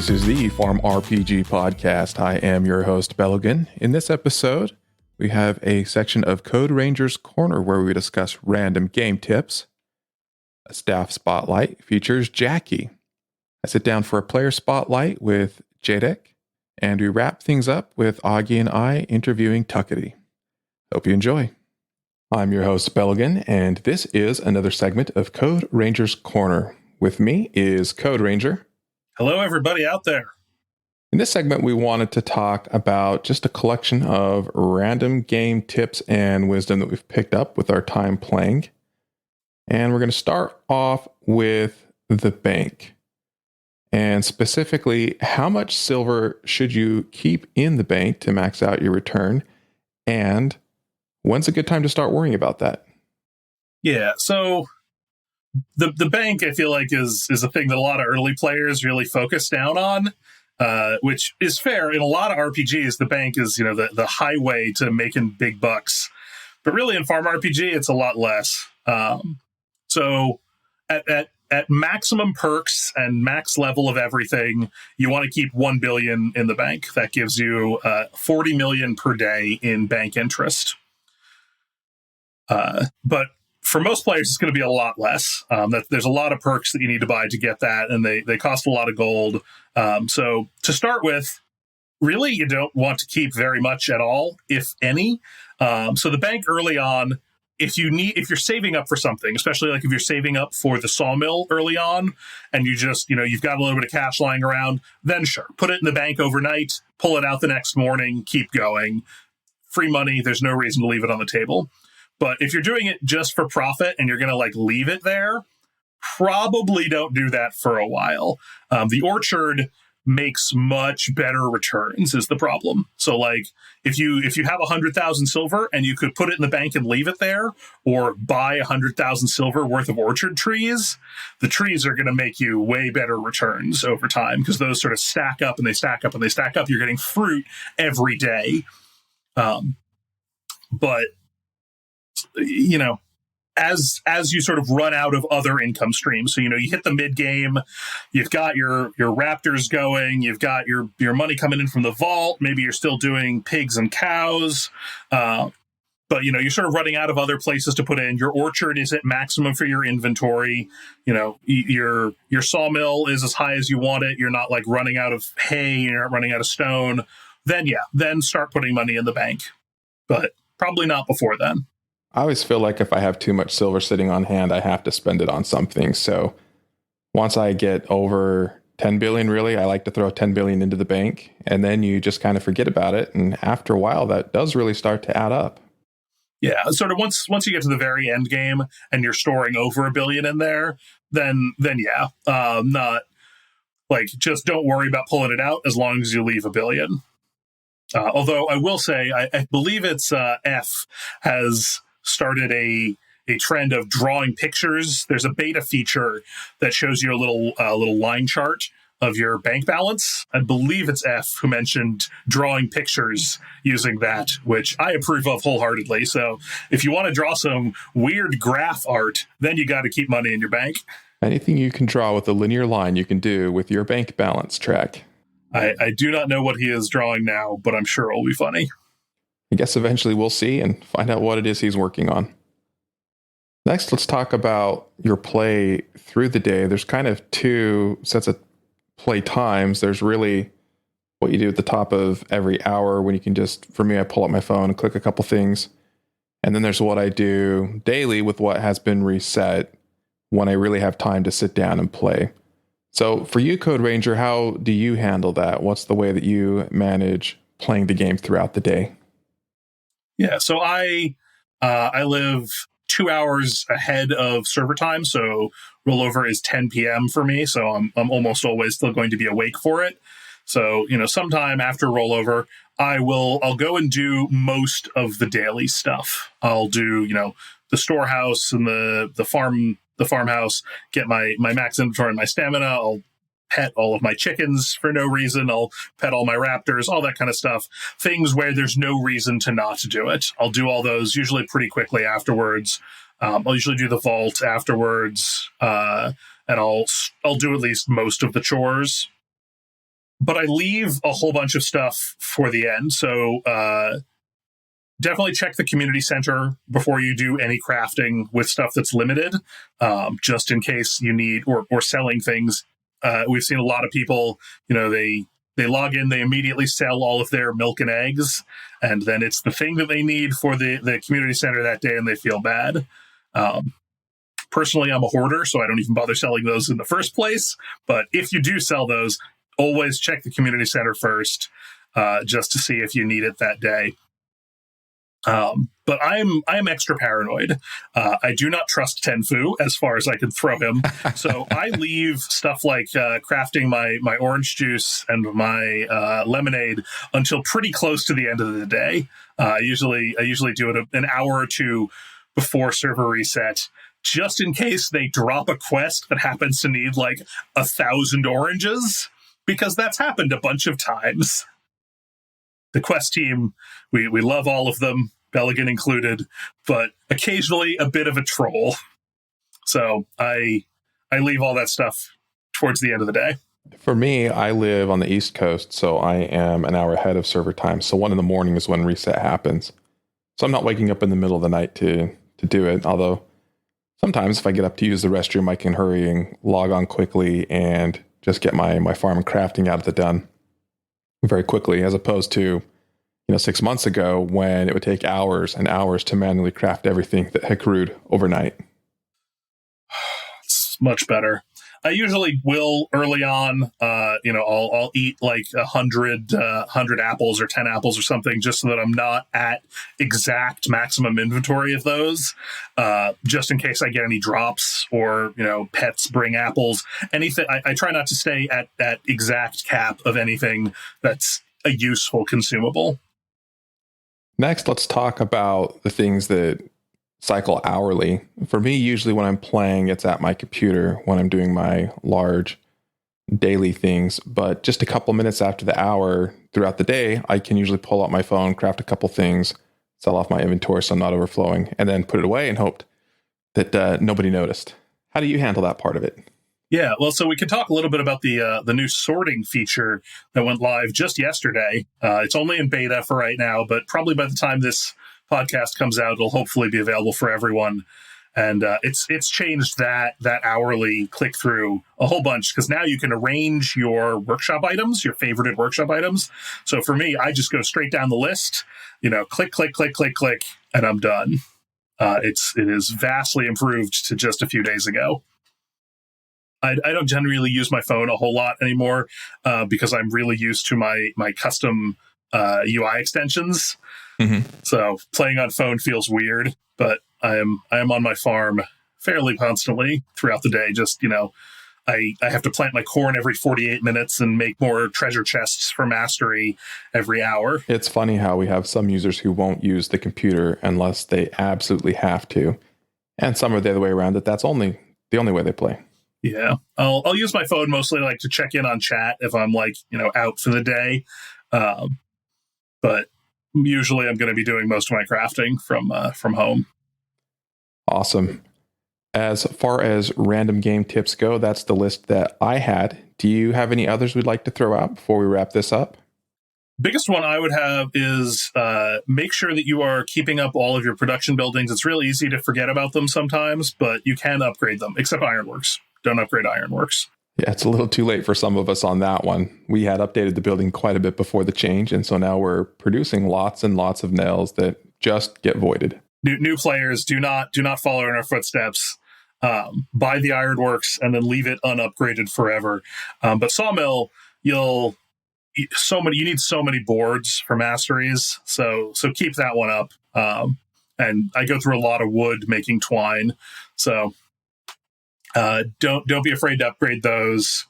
This is the Farm RPG podcast. I am your host, Bhelogan. In this episode, we have a section of Coderanger's Corner where we discuss random game tips. A staff spotlight features Jackie. I sit down for a player spotlight with Jetic, and we wrap things up with Augie and I interviewing Tuketi. Hope you enjoy. I'm your host, Bhelogan, and this is another segment of Coderanger's Corner. With me is Coderanger. Hello, everybody out there. In this segment, we wanted to talk about just a collection of random game tips and wisdom that we've picked up with our time playing. And we're going to start off with the bank. And specifically, how much silver should you keep in the bank to max out your return? And when's a good time to start worrying about that? Yeah, so the bank, I feel like, is a thing that a lot of early players really focus down on, which is fair. In a lot of RPGs, the bank is, the highway to making big bucks. But really, in Farm RPG, it's a lot less. So at maximum perks and max level of everything, you want to keep 1 billion in the bank. That gives you 40 million per day in bank interest. But for most players, it's going to be a lot less. There's a lot of perks that you need to buy to get that, and they cost a lot of gold. So to start with, really, you don't want to keep very much at all, if any. So the bank early on, if you're saving up for something, especially like if you're saving up for the sawmill early on, and you just, you've got a little bit of cash lying around, then sure, put it in the bank overnight, pull it out the next morning, keep going. Free money, there's no reason to leave it on the table. But if you're doing it just for profit and you're going to leave it there, probably don't do that for a while. The orchard makes much better returns is the problem. So if you have 100,000 silver and you could put it in the bank and leave it there, or buy 100,000 silver worth of orchard trees, the trees are going to make you way better returns over time because those sort of stack up and they stack up and they stack up. You're getting fruit every day. But as you sort of run out of other income streams, so you hit the mid game, you've got your raptors going, you've got your money coming in from the vault, maybe you're still doing pigs and cows, but you're sort of running out of other places to put in. Your orchard is at maximum for your inventory. Your sawmill is as high as you want it. You're not running out of hay, you're not running out of stone. Then start putting money in the bank, but probably not before then. I always feel like if I have too much silver sitting on hand, I have to spend it on something. So once I get over 10 billion, really, I like to throw 10 billion into the bank, and then you just kind of forget about it. And after a while, that does really start to add up. Yeah, sort of once you get to the very end game and you're storing over 1 billion in there, then yeah, not just don't worry about pulling it out as long as you leave 1 billion. Although I will say, I believe it's F has started a trend of drawing pictures. There's a beta feature that shows you a little line chart of your bank balance. I believe it's F who mentioned drawing pictures using that, which I approve of wholeheartedly. So if you want to draw some weird graph art, then you got to keep money in your bank. Anything you can draw with a linear line, you can do with your bank balance track. I do not know what he is drawing now, but I'm sure it'll be funny. I guess eventually we'll see and find out what it is he's working on. Next, let's talk about your play through the day. There's kind of two sets of play times. There's really what you do at the top of every hour when you can just, for me, I pull up my phone and click a couple things. And then there's what I do daily with what has been reset when I really have time to sit down and play. So for you, Coderanger, how do you handle that? What's the way that you manage playing the game throughout the day? Yeah, so I live 2 hours ahead of server time, so rollover is 10 p.m. for me, so I'm almost always still going to be awake for it. So, sometime after rollover, I'll go and do most of the daily stuff. I'll do, the storehouse and the farmhouse, get my max inventory and my stamina. I'll pet all of my chickens for no reason. I'll pet all my raptors, all that kind of stuff. Things where there's no reason to not do it. I'll do all those usually pretty quickly afterwards. I'll usually do the vault afterwards, and I'll do at least most of the chores. but I leave a whole bunch of stuff for the end. So definitely check the community center before you do any crafting with stuff that's limited, just in case you need, or selling things. We've seen a lot of people, they log in, they immediately sell all of their milk and eggs, and then it's the thing that they need for the community center that day, and they feel bad. Personally, I'm a hoarder, so I don't even bother selling those in the first place. But if you do sell those, always check the community center first, just to see if you need it that day. But I'm extra paranoid. I do not trust Tenfu as far as I can throw him. So I leave stuff like crafting my orange juice and my lemonade until pretty close to the end of the day. I usually do it an hour or two before server reset, just in case they drop a quest that happens to need like 1,000 oranges, because that's happened a bunch of times. The quest team, we love all of them, Bhelogan included, but occasionally a bit of a troll. So I leave all that stuff towards the end of the day. For me, I live on the East Coast, so I am an hour ahead of server time. So 1 a.m. is when reset happens. So I'm not waking up in the middle of the night to do it. Although sometimes if I get up to use the restroom, I can hurry and log on quickly and just get my farm and crafting out of the done very quickly, as opposed to 6 months ago when it would take hours and hours to manually craft everything that had brewed overnight. It's much better. I usually will early on, I'll eat like 100 apples or 10 apples or something, just so that I'm not at exact maximum inventory of those, just in case I get any drops or, pets bring apples. Anything. I try not to stay at that exact cap of anything that's a useful consumable. Next, let's talk about the things that cycle hourly. For me, usually when I'm playing, it's at my computer when I'm doing my large daily things. But just a couple minutes after the hour throughout the day, I can usually pull out my phone, craft a couple things, sell off my inventory so I'm not overflowing, and then put it away and hoped that nobody noticed. How do you handle that part of it? Yeah, well, so we could talk a little bit about the new sorting feature that went live just yesterday. It's only in beta for right now, but probably by the time this podcast comes out, it'll hopefully be available for everyone. And it's changed that click click-through a whole bunch, because now you can arrange your workshop items, your favorited workshop items. So for me, I just go straight down the list, click, click, click, click, click, and I'm done. It is vastly improved to just a few days ago. I don't generally use my phone a whole lot anymore because I'm really used to my custom UI extensions. Mm-hmm. So playing on phone feels weird, but I am on my farm fairly constantly throughout the day. Just, I have to plant my corn every 48 minutes and make more treasure chests for mastery every hour. It's funny how we have some users who won't use the computer unless they absolutely have to. And some are the other way around, that's the only way they play. Yeah, I'll use my phone mostly like to check in on chat if I'm out for the day. But usually I'm going to be doing most of my crafting from home. Awesome. As far as random game tips go, that's the list that I had. Do you have any others we'd like to throw out before we wrap this up? Biggest one I would have is make sure that you are keeping up all of your production buildings. It's really easy to forget about them sometimes, but you can upgrade them, except Ironworks. Don't upgrade Ironworks. Yeah, it's a little too late for some of us on that one. We had updated the building quite a bit before the change, and so now we're producing lots and lots of nails that just get voided. New players do not follow in our footsteps. Buy the Ironworks and then leave it unupgraded forever. But Sawmill, you need so many boards for masteries, so keep that one up. And I go through a lot of wood making twine, so don't be afraid to upgrade those.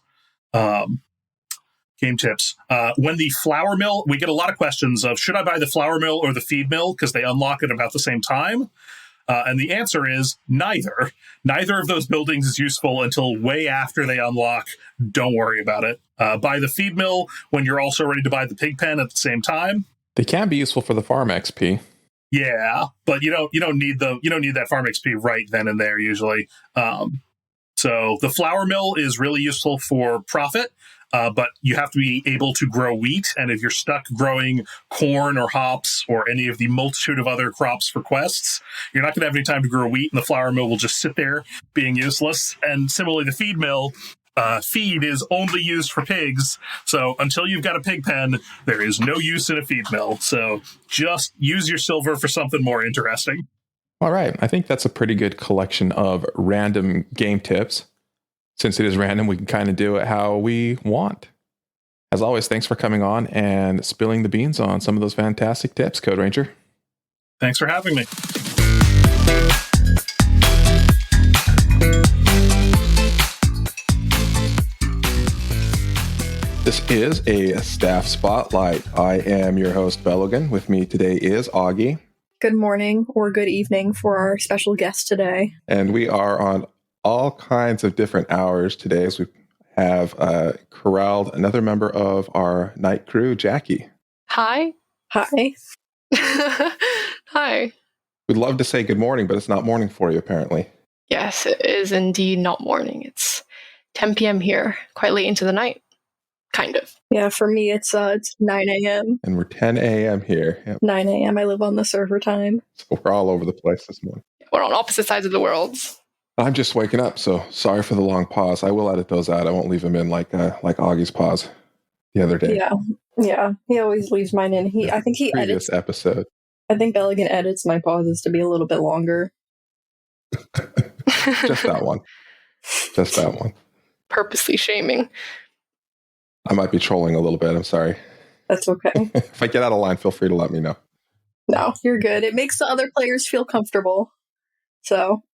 Game tips. When the flour mill, we get a lot of questions of, should I buy the flour mill or the feed mill? Because they unlock at about the same time. And the answer is neither. Neither of those buildings is useful until way after they unlock. Don't worry about it. Buy the feed mill when you're also ready to buy the pig pen at the same time. They can be useful for the farm XP. Yeah, but you don't need that farm XP right then and there usually. So the flour mill is really useful for profit. but you have to be able to grow wheat. And if you're stuck growing corn or hops or any of the multitude of other crops for quests, you're not going to have any time to grow wheat, and the flour mill will just sit there being useless. And similarly, the feed mill, feed is only used for pigs. So until you've got a pig pen, there is no use in a feed mill. So just use your silver for something more interesting. All right. I think that's a pretty good collection of random game tips. Since it is random, we can kind of do it how we want. As always, thanks for coming on and spilling the beans on some of those fantastic tips, Code Ranger. Thanks for having me. This is a staff spotlight. I am your host, Bhelogan. With me today is Augie. Good morning or good evening for our special guest today. And we are on all kinds of different hours today as we have corralled another member of our night crew, Jackie. Hi. Hi. Hi. We'd love to say good morning, but it's not morning for you, apparently. Yes, it is indeed not morning. It's 10 p.m. here, quite late into the night. Kind of. Yeah, for me, it's 9 a.m. And we're 10 a.m. here. Yep. 9 a.m. I live on the server time. So we're all over the place this morning. We're on opposite sides of the world. I'm just waking up, so sorry for the long pause. I will edit those out. I won't leave them in like Augie's pause the other day. Yeah. He always leaves mine in. I think he Previous edits. episode. I think Bhelogan edits my pauses to be a little bit longer. Just that one. Just that one. Purposely shaming. I might be trolling a little bit. I'm sorry. That's okay. If I get out of line, feel free to let me know. No, you're good. It makes the other players feel comfortable. So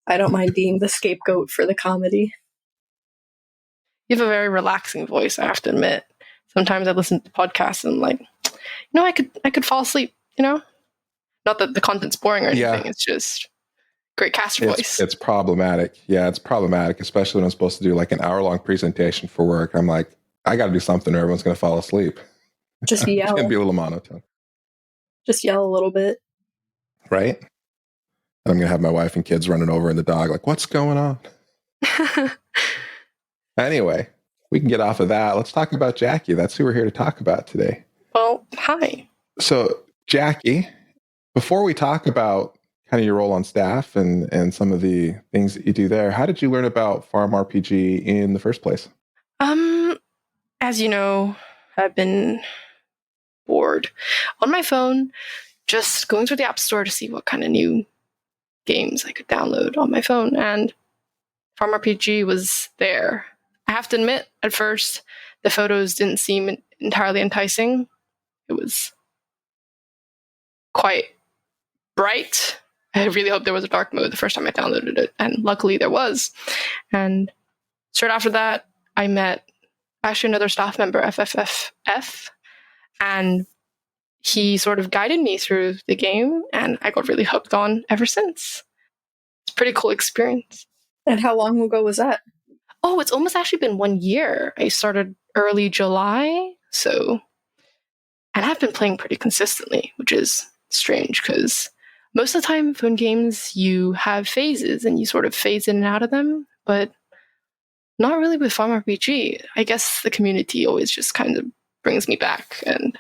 I don't mind being the scapegoat for the comedy. You have a very relaxing voice, I have to admit. Sometimes I listen to podcasts and I'm like, I could fall asleep, Not that the content's boring or anything. Yeah. It's just great caster voice. It's problematic. Yeah, it's problematic, especially when I'm supposed to do like an hour-long presentation for work. I'm like, I got to do something or everyone's going to fall asleep. Just yell. It's going to be a little monotone. Just yell a little bit. Right? And I'm going to have my wife and kids running over and the dog like, what's going on? Anyway, we can get off of that. Let's talk about Jackie. That's who we're here to talk about today. Well, hi. So, Jackie, before we talk about kind of your role on staff and some of the things that you do there, how did you learn about Farm RPG in the first place? As you know, I've been bored on my phone, just going through the App Store to see what kind of new games I could download on my phone, and Farm RPG was there. I have to admit, at first, the photos didn't seem entirely enticing. It was quite bright. I really hoped there was a dark mode the first time I downloaded it, and luckily there was. And straight after that, I met actually another staff member, FFFF, and he sort of guided me through the game, and I got really hooked on ever since. It's a pretty cool experience. And how long ago was that? Oh, it's almost actually been 1 year. I started early July, and I've been playing pretty consistently, which is strange because most of the time phone games, you have phases and you sort of phase in and out of them, but not really with Farm RPG. I guess the community always just kind of brings me back and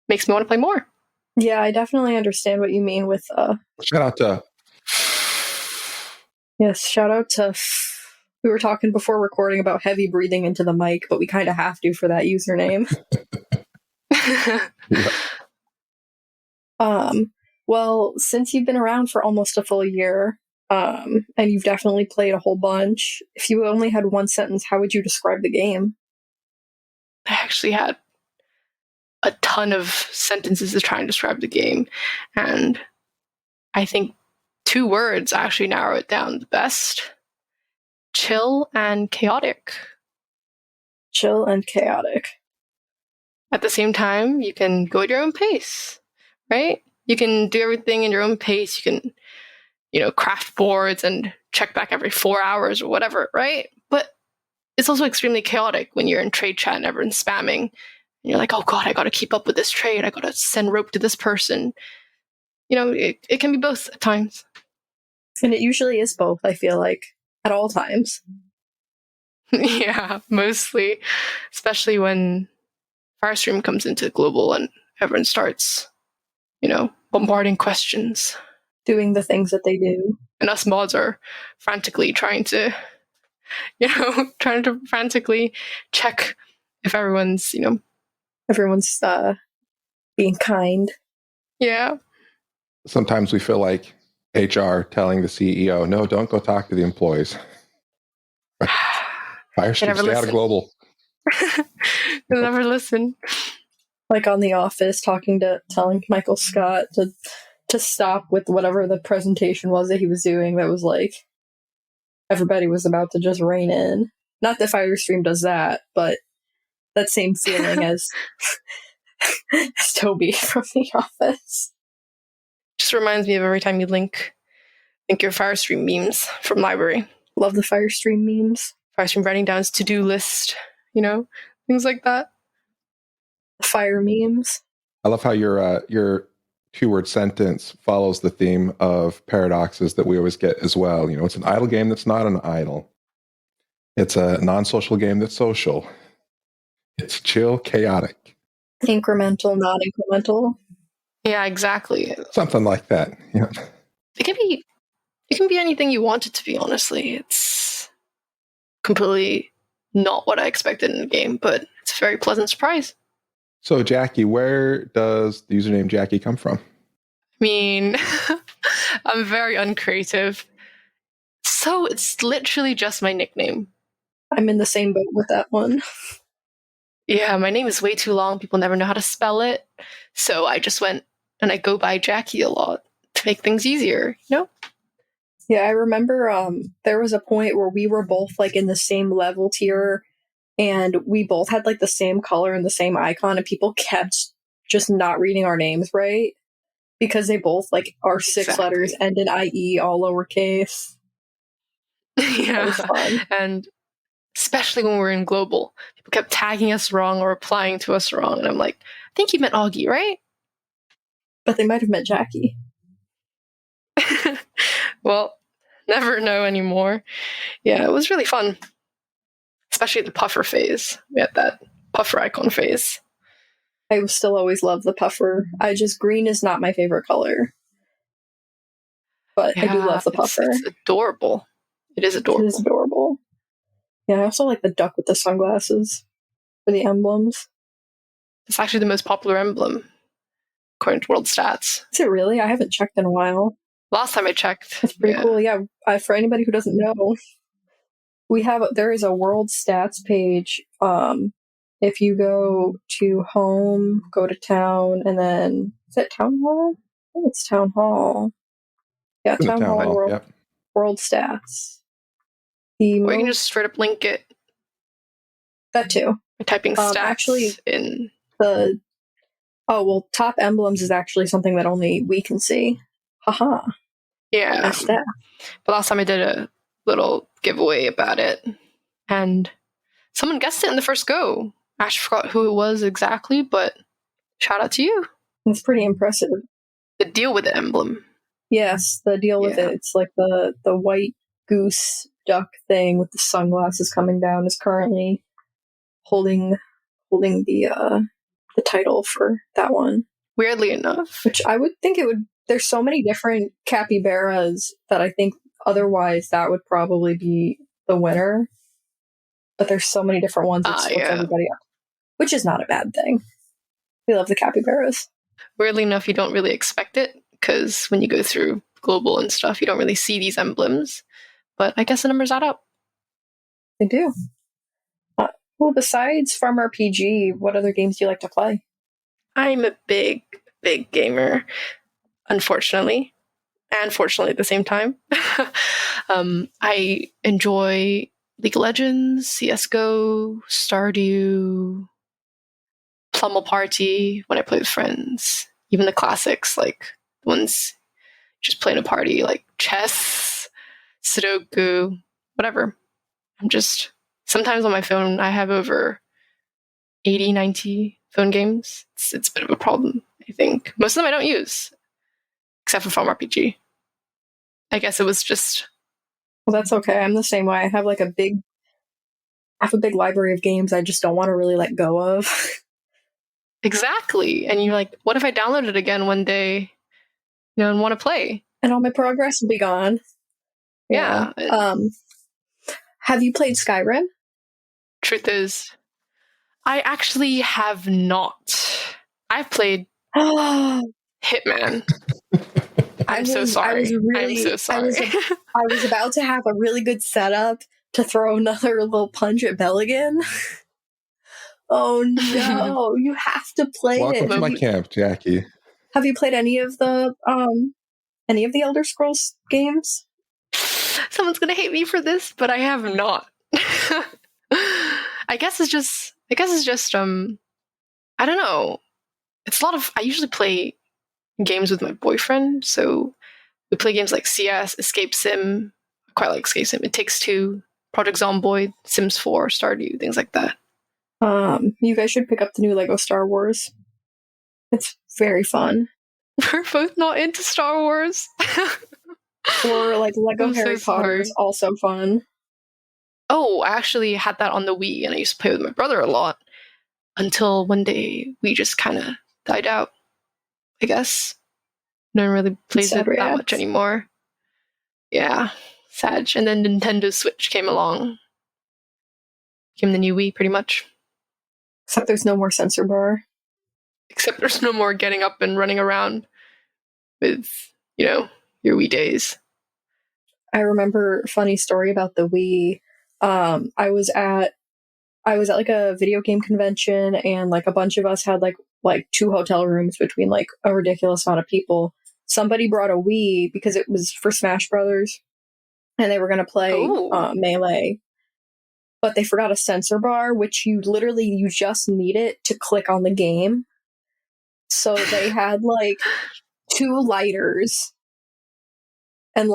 makes me want to play more. Yeah, I definitely understand what you mean with Shout out to... Yes, shout out to... We were talking before recording about heavy breathing into the mic, but we kind of have to for that username. Yeah. Well, since you've been around for almost a full year, and you've definitely played a whole bunch, if you only had one sentence, how would you describe the game? I actually had a ton of sentences to try and describe the game, and I think 2 words actually narrow it down the best. Chill and chaotic. Chill and chaotic. At the same time, you can go at your own pace, right? You can do everything in your own pace. You can, craft boards and check back every 4 hours or whatever, right? But it's also extremely chaotic when you're in trade chat and everyone's spamming. And you're like, oh God, I got to keep up with this trade. I got to send rope to this person. It can be both at times. And it usually is both, I feel like, at all times. Yeah, mostly. Especially when Firestream comes into global and everyone starts, bombarding questions. Doing the things that they do. And us mods are frantically trying to frantically check if everyone's, Everyone's being kind. Yeah. Sometimes we feel like HR telling the CEO, no, don't go talk to the employees. Firestream, stay out of global. They'll never listen. Like on The Office, telling Michael Scott to stop with whatever the presentation was that he was doing that was like everybody was about to just rein in. Not that Firestream does that, but that same feeling as Toby from The Office. Just reminds me of every time you link your Firestream memes from library. Love the Firestream memes. Firestream writing down his to-do list, things like that. Fire memes. I love how your two-word sentence follows the theme of paradoxes that we always get as well. It's an idle game that's not an idle. It's a non-social game that's social. It's chill, chaotic. Incremental, not incremental. Yeah, exactly. Something like that. Yeah. It can be anything you want it to be, honestly. It's completely not what I expected in the game, but it's a very pleasant surprise. So, Jackie, where does the username Jackie come from? I mean, I'm very uncreative. So it's literally just my nickname. I'm in the same boat with that one. Yeah, my name is way too long. People never know how to spell it. So I just went and I go by Jackie a lot to make things easier, Yeah, I remember there was a point where we were both like in the same level tier and we both had like the same color and the same icon and people kept just not reading our names right because they both like are 6 letters, end in IE, all lowercase. Yeah. That was fun. And especially when we're in global, people kept tagging us wrong or replying to us wrong. And I'm like, I think you meant Augie, right? But they might have meant Jackie. Well, never know anymore. Yeah, it was really fun. Especially the puffer phase. We had that puffer icon phase. I still always love the puffer. Green is not my favorite color. But yeah, I do love the puffer. It's adorable. It is adorable. It is adorable. Yeah, I also like the duck with the sunglasses for the emblems. It's actually the most popular emblem, according to World Stats. Is it really? I haven't checked in a while. Last time I checked. That's pretty cool. Yeah, for anybody who doesn't know, there is a World Stats page. If you go to home, go to town, and then is it Town Hall? I think it's Town Hall. Yeah, Town Hall. World Stats. Or you can just straight up link it. That too. By typing stats actually, in top emblems is actually something that only we can see. Haha. Yeah. But last time I did a little giveaway about it, and someone guessed it in the first go. I actually forgot who it was exactly, but shout out to you. It's pretty impressive. The deal with the emblem. Yes, the deal with it. It's like the white goose duck thing with the sunglasses coming down is currently holding the title for that one. Weirdly enough. Which I would think it would. There's so many different capybaras that I think otherwise that would probably be the winner. But there's so many different ones that splits everybody up. Which is not a bad thing. We love the capybaras. Weirdly enough, you don't really expect it, because when you go through global and stuff, you don't really see these emblems. But I guess the numbers add up. They do. Well, besides Farm RPG, what other games do you like to play? I'm a big, big gamer, unfortunately. And fortunately at the same time. I enjoy League of Legends, CSGO, Stardew, Plummel Party when I play with friends. Even the classics, like the ones just playing a party, like chess, Sudoku, whatever. Sometimes on my phone, I have over 80, 90 phone games. It's a bit of a problem, I think. Most of them I don't use, except for Farm RPG. I guess it was just... Well, that's okay. I'm the same way. I have like a big have a big library of games I just don't want to really let go of. Exactly. And you're like, what if I download it again one day, and want to play? And all my progress will be gone. Yeah. Have you played Skyrim? Truth is, I actually have not. I've played Hitman. I'm so sorry. I'm so sorry. I was about to have a really good setup to throw another little punch at Bhelogan. Oh no, you have to play it. Welcome to my camp, Jackie. Have you played any of the Elder Scrolls games? Someone's gonna hate me for this, but I have not. I guess it's just I don't know. It's a lot of, I usually play games with my boyfriend, so we play games like CS, Escape Sim. I quite like Escape Sim. It Takes Two, Project Zomboid, Sims 4, Stardew, things like that. You guys should pick up the new Lego Star Wars. It's very fun. We're both not into Star Wars. Or like Lego I'm Harry so Potter sorry. is also fun. Oh, I actually had that on the Wii, and I used to play with my brother a lot until one day we just kind of died out, I guess. No one really plays Sad it that reacts. much anymore. Yeah, sad. And then Nintendo Switch came along. Came the new Wii, pretty much. Except there's no more sensor bar. Except there's no more getting up and running around with, your Wii days. I remember a funny story about the Wii. I was at like a video game convention, and like a bunch of us had like 2 hotel rooms between like a ridiculous amount of people. Somebody brought a Wii because it was for Smash Brothers, and they were going to play Melee. But they forgot a sensor bar, which you just need it to click on the game. So they had like 2 lighters, and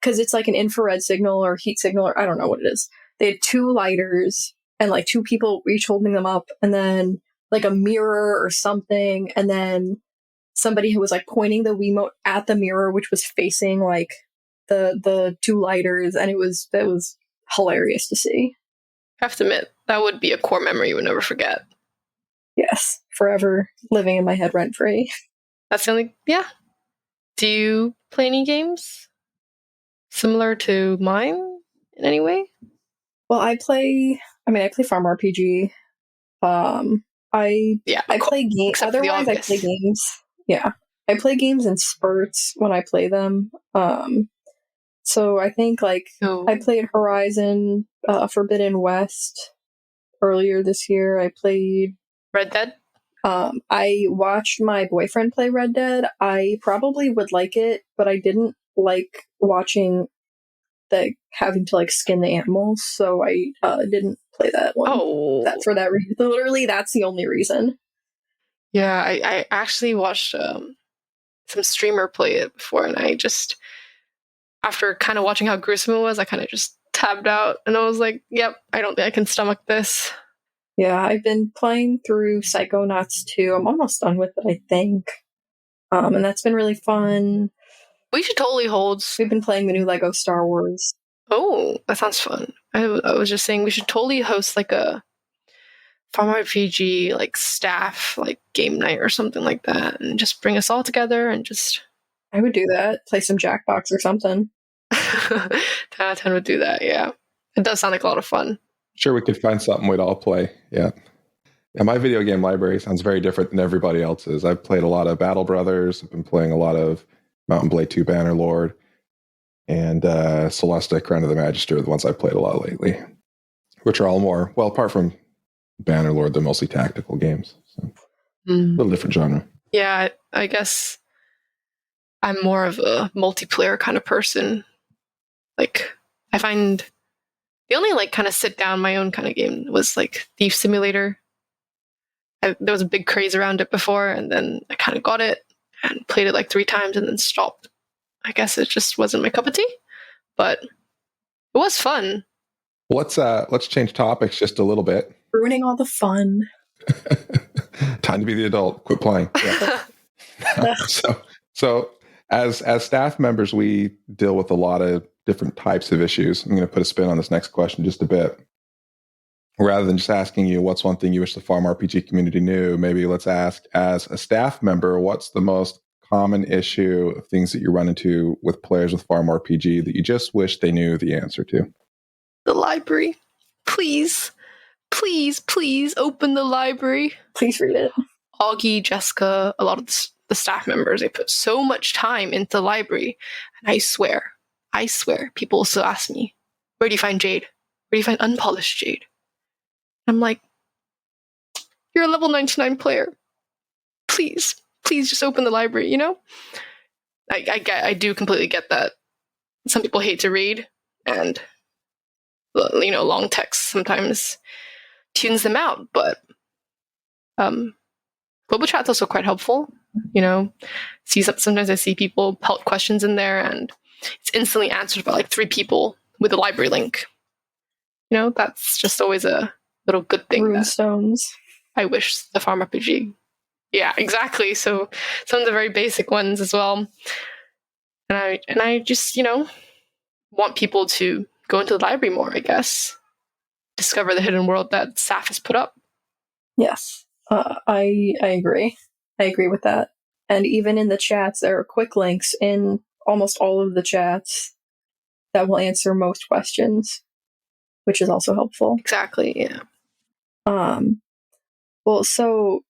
because it's like an infrared signal or heat signal, or I don't know what it is. They had 2 lighters and like 2 people each holding them up, and then like a mirror or something, and then somebody who was like pointing the Wiimote at the mirror, which was facing like the 2 lighters, and it was hilarious to see. I have to admit, that would be a core memory you would never forget. Yes, forever living in my head rent free. That's the only, yeah. Do you play any games similar to mine in any way? Well, I play farm RPG. I play games. Otherwise, I play games. Yeah, I play games in spurts when I play them. So I think I played Horizon Forbidden West earlier this year. I played Red Dead. I watched my boyfriend play Red Dead. I probably would like it, but I didn't like watching having to skin the animals, so I didn't play that one. Oh, for that reason. Literally, that's the only reason. Yeah, I actually watched some streamer play it before, and I just, after kind of watching how gruesome it was, I kind of just tabbed out, and I was like, yep, I don't think I can stomach this. Yeah, I've been playing through Psychonauts 2. I'm almost done with it, I think. And that's been really fun. We should totally hold. We've been playing the new Lego Star Wars. Oh, that sounds fun. I was just saying we should totally host a farm RPG staff game night or something like that, and just bring us all together and just. I would do that. Play some Jackbox or something. 10 out of 10 would do that. Yeah, it does sound like a lot of fun. Sure, we could find something we'd all play. Yeah. My video game library sounds very different than everybody else's. I've played a lot of Battle Brothers. I've been playing a lot of Mountain Blade 2 Bannerlord, and Celeste, Crown of the Magister are the ones I've played a lot lately, which are all more, well, apart from Bannerlord, they're mostly tactical games. So a little different genre. Yeah, I guess I'm more of a multiplayer kind of person. I find the only kind of sit down my own kind of game was Thief Simulator. There was a big craze around it before, and then I kind of got it and played it 3 times and then stopped. I guess it just wasn't my cup of tea, but it was fun. Well, let's change topics just a little bit. Ruining all the fun. Time to be the adult. Quit playing. Yeah. So as staff members, we deal with a lot of different types of issues. I'm going to put a spin on this next question just a bit. rather than just asking you what's one thing you wish the farm RPG community knew, maybe let's ask, as a staff member, what's the most common issue of things that you run into with players with farm RPG that you just wish they knew the answer to? The library. Please, please, please open the library. Please read it. Augie, Jessica, a lot of the staff members, they put so much time into the library. And I swear, people will still ask me, where do you find jade? Where do you find unpolished jade? I'm like, you're a level 99 player. Please just open the library, you know? I do completely get that. Some people hate to read, and, you know, long text sometimes tunes them out, but global chat's also quite helpful. You know, sometimes I see people pelt questions in there, and it's instantly answered by like 3 people with a library link. You know, that's just always a little good thing. Runestones. I wish the farm RPG. Yeah, exactly. So some of the very basic ones as well. And I just, you know, want people to go into the library more, I guess. Discover the hidden world that SAF has put up. Yes. I agree. I agree with that. And even in the chats, there are quick links in almost all of the chats that will answer most questions, which is also helpful. Exactly, yeah. Well, so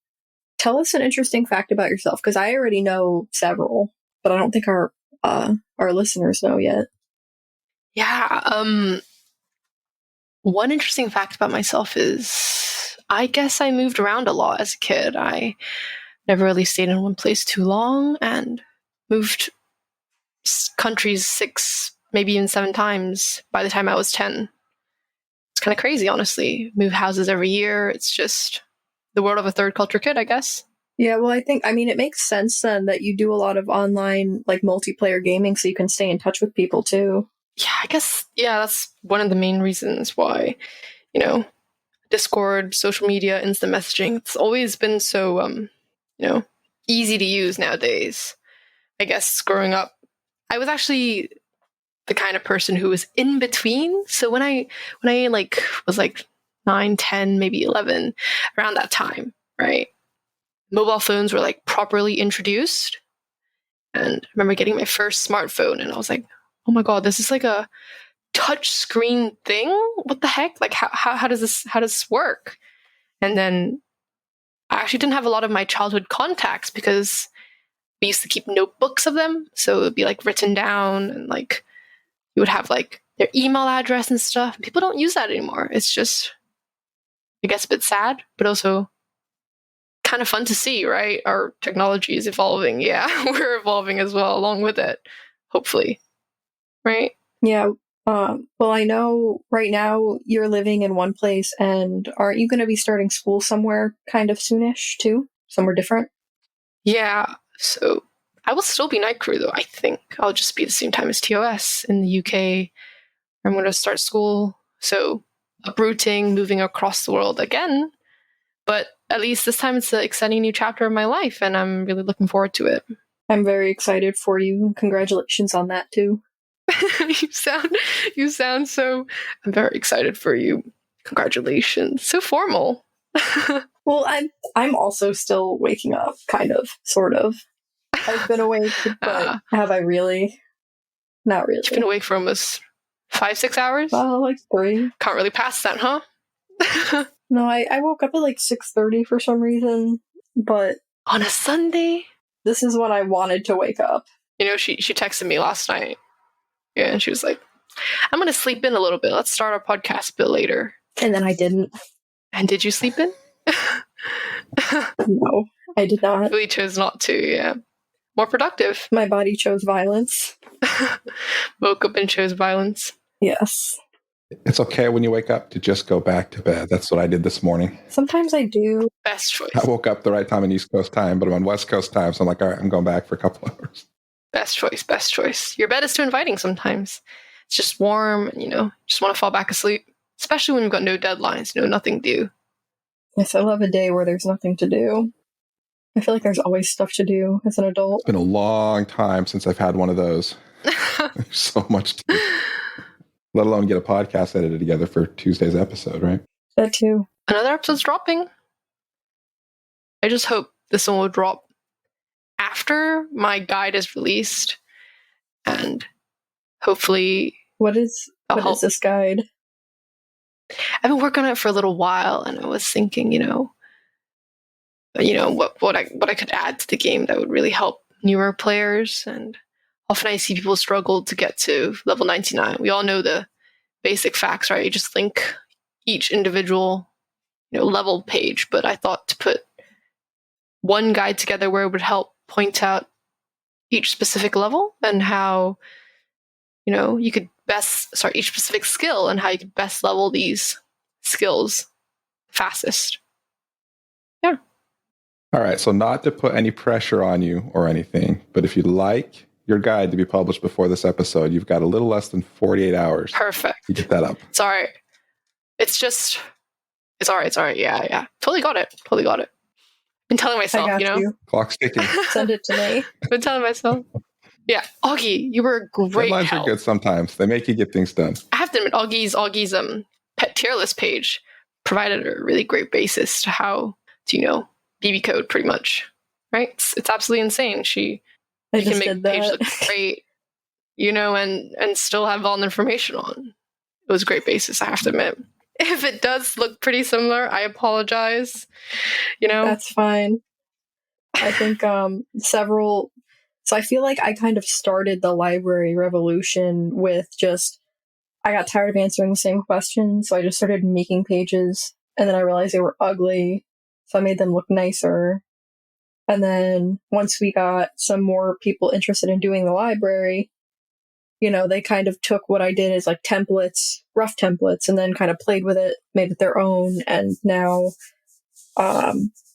tell us an interesting fact about yourself, because I already know several, but I don't think our listeners know yet. Yeah, one interesting fact about myself is I guess I moved around a lot as a kid. I never really stayed in one place too long and moved countries 6, maybe even 7 times by the time I was 10. It's kind of crazy, honestly. Move houses every year. It's just the world of a third culture kid, I guess. Yeah, well, I mean, it makes sense then that you do a lot of online, like, multiplayer gaming so you can stay in touch with people, too. Yeah, I guess, yeah, that's one of the main reasons why, you know, Discord, social media, instant messaging, it's always been so, you know, easy to use nowadays. I guess growing up, I was actually the kind of person who was in between. So when I like was like 9, 10, maybe 11, around that time, right? Mobile phones were like properly introduced. And I remember getting my first smartphone and I was like, oh my God, this is like a touch screen thing? What the heck? Like how does this work? And then I actually didn't have a lot of my childhood contacts because we used to keep notebooks of them. So it would be like written down and like you would have like their email address and stuff. People don't use that anymore. It's just, I guess, a bit sad, but also kind of fun to see, right? Our technology is evolving. Yeah, we're evolving as well along with it, hopefully. Right? Yeah. Well, I know right now you're living in one place, and aren't you going to be starting school somewhere kind of soonish too? Somewhere different? Yeah. So I will still be night crew though. I think I'll just be the same time as TOS in the UK. I'm going to start school. So uprooting, moving across the world again. But at least this time it's an exciting new chapter of my life, and I'm really looking forward to it. I'm very excited for you. Congratulations on that too. You sound so. I'm very excited for you. Congratulations. So formal. Well, I'm also still waking up, kind of, sort of. I've been awake, but have I really? Not really. You've been awake for almost 5-6 hours? Well, like 3. Can't really pass that, huh? No, I woke up at like 6:30 for some reason, but on a Sunday? This is when I wanted to wake up. You know, she texted me last night. Yeah, and she was like, I'm going to sleep in a little bit. Let's start our podcast a bit later. And then I didn't. And did you sleep in? No, I did not. Really chose not to, yeah. More productive. My body chose violence. Woke up and chose violence. Yes. It's okay when you wake up to just go back to bed. That's what I did this morning. Sometimes I do. Best choice. I woke up the right time in East Coast time, but I'm on West Coast time, so I'm like, all right, I'm going back for a couple hours. Best choice, best choice. Your bed is too inviting sometimes. It's just warm and, you know, just want to fall back asleep. Especially when you've got no deadlines, nothing due. Yes, I love a day where there's nothing to do. I feel like there's always stuff to do as an adult. It's been a long time since I've had one of those. So much to do. Let alone get a podcast edited together for Tuesday's episode, right? That too. Another episode's dropping. I just hope this one will drop after my guide is released, and hopefully What is this guide? I've been working on it for a little while, and I was thinking, what I could add to the game that would really help newer players. And often I see people struggle to get to level 99. We all know the basic facts, right? You just link each individual, level page. But I thought to put one guide together where it would help point out each specific level and how, you could each specific skill and how you could best level these skills fastest. Yeah. All right. So not to put any pressure on you or anything, but if you'd like your guide to be published before this episode, you've got a little less than 48 hours. Perfect. To get that up. It's all right. It's all right. Yeah. Totally got it. Been telling myself, I got you. Clock's ticking. Send it to me. Been telling myself. Yeah, Augie, you were a great Deadlines help. are good sometimes. They make you get things done. I have to admit, Augie's pet tier list page provided a really great basis to how to, BB code pretty much, right? It's absolutely insane. She can make the page look great, and still have all the information on. It was a great basis, I have to admit. If it does look pretty similar, I apologize. That's fine. I think So I feel like I kind of started the library revolution with I got tired of answering the same questions, so I just started making pages, and then I realized they were ugly, so I made them look nicer. And then once we got some more people interested in doing the library, they kind of took what I did as like templates, rough templates, and then kind of played with it, made it their own, and now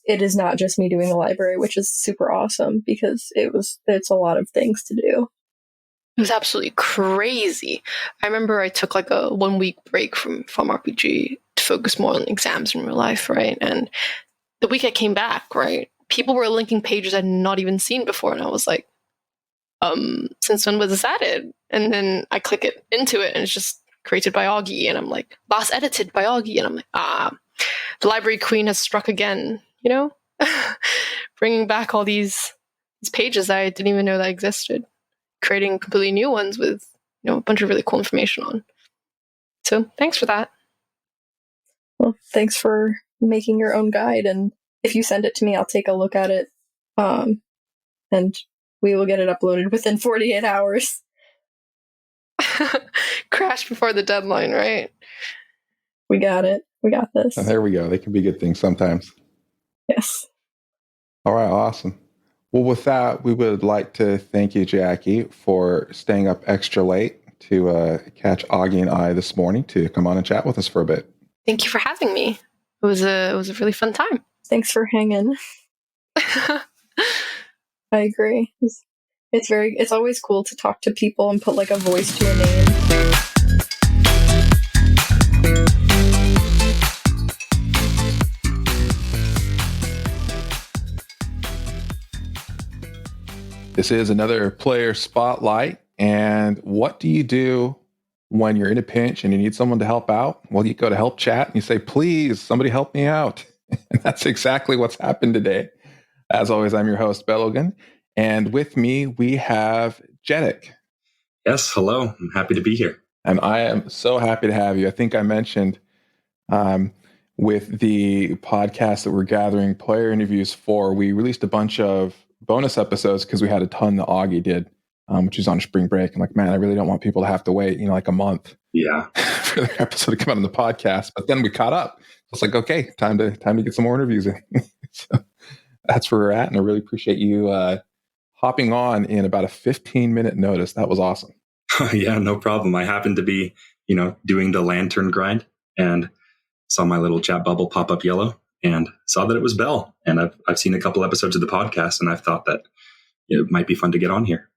it is not just me doing the library, which is super awesome because it's a lot of things to do. It was absolutely crazy. I remember I took like a 1 week break from RPG to focus more on exams in real life, right? And the week I came back, right, people were linking pages I'd not even seen before, and I was like, since when was this added? And then I click it into it, and it's just created by Augie, and I'm like, last edited by Augie, and I'm like, the library queen has struck again. Bringing back all these pages that I didn't even know that existed, creating completely new ones with a bunch of really cool information on. So thanks for that. Well, thanks for making your own guide, and if you send it to me, I'll take a look at it, and we will get it uploaded within 48 hours. Crash before the deadline, right? We got it. We got this. And there we go. They can be good things sometimes. Yes. All right, awesome. Well, with that, we would like to thank you, Jackie, for staying up extra late to catch Augie and I this morning to come on and chat with us for a bit. Thank you for having me. It was a really fun time. Thanks for hanging. I agree. It's always cool to talk to people and put like a voice to a name. This is another player spotlight. And what do you do when you're in a pinch and you need someone to help out? Well, you go to help chat and you say, please, somebody help me out. And that's exactly what's happened today. As always, I'm your host, Bhelogan. And with me, we have Jetic. Yes, hello. I'm happy to be here. And I am so happy to have you. I think I mentioned with the podcast that we're gathering player interviews for, we released a bunch of bonus episodes because we had a ton that Augie did, which is on spring break. I'm like, man, I really don't want people to have to wait, like a month for their episode to come out on the podcast. But then we caught up. It's like, okay, time to get some more interviews in. So that's where we're at. And I really appreciate you hopping on in about a 15-minute notice. That was awesome. Yeah, no problem. I happened to be, doing the lantern grind and saw my little chat bubble pop up yellow and saw that it was Belle. And I've seen a couple episodes of the podcast and I've thought that it might be fun to get on here.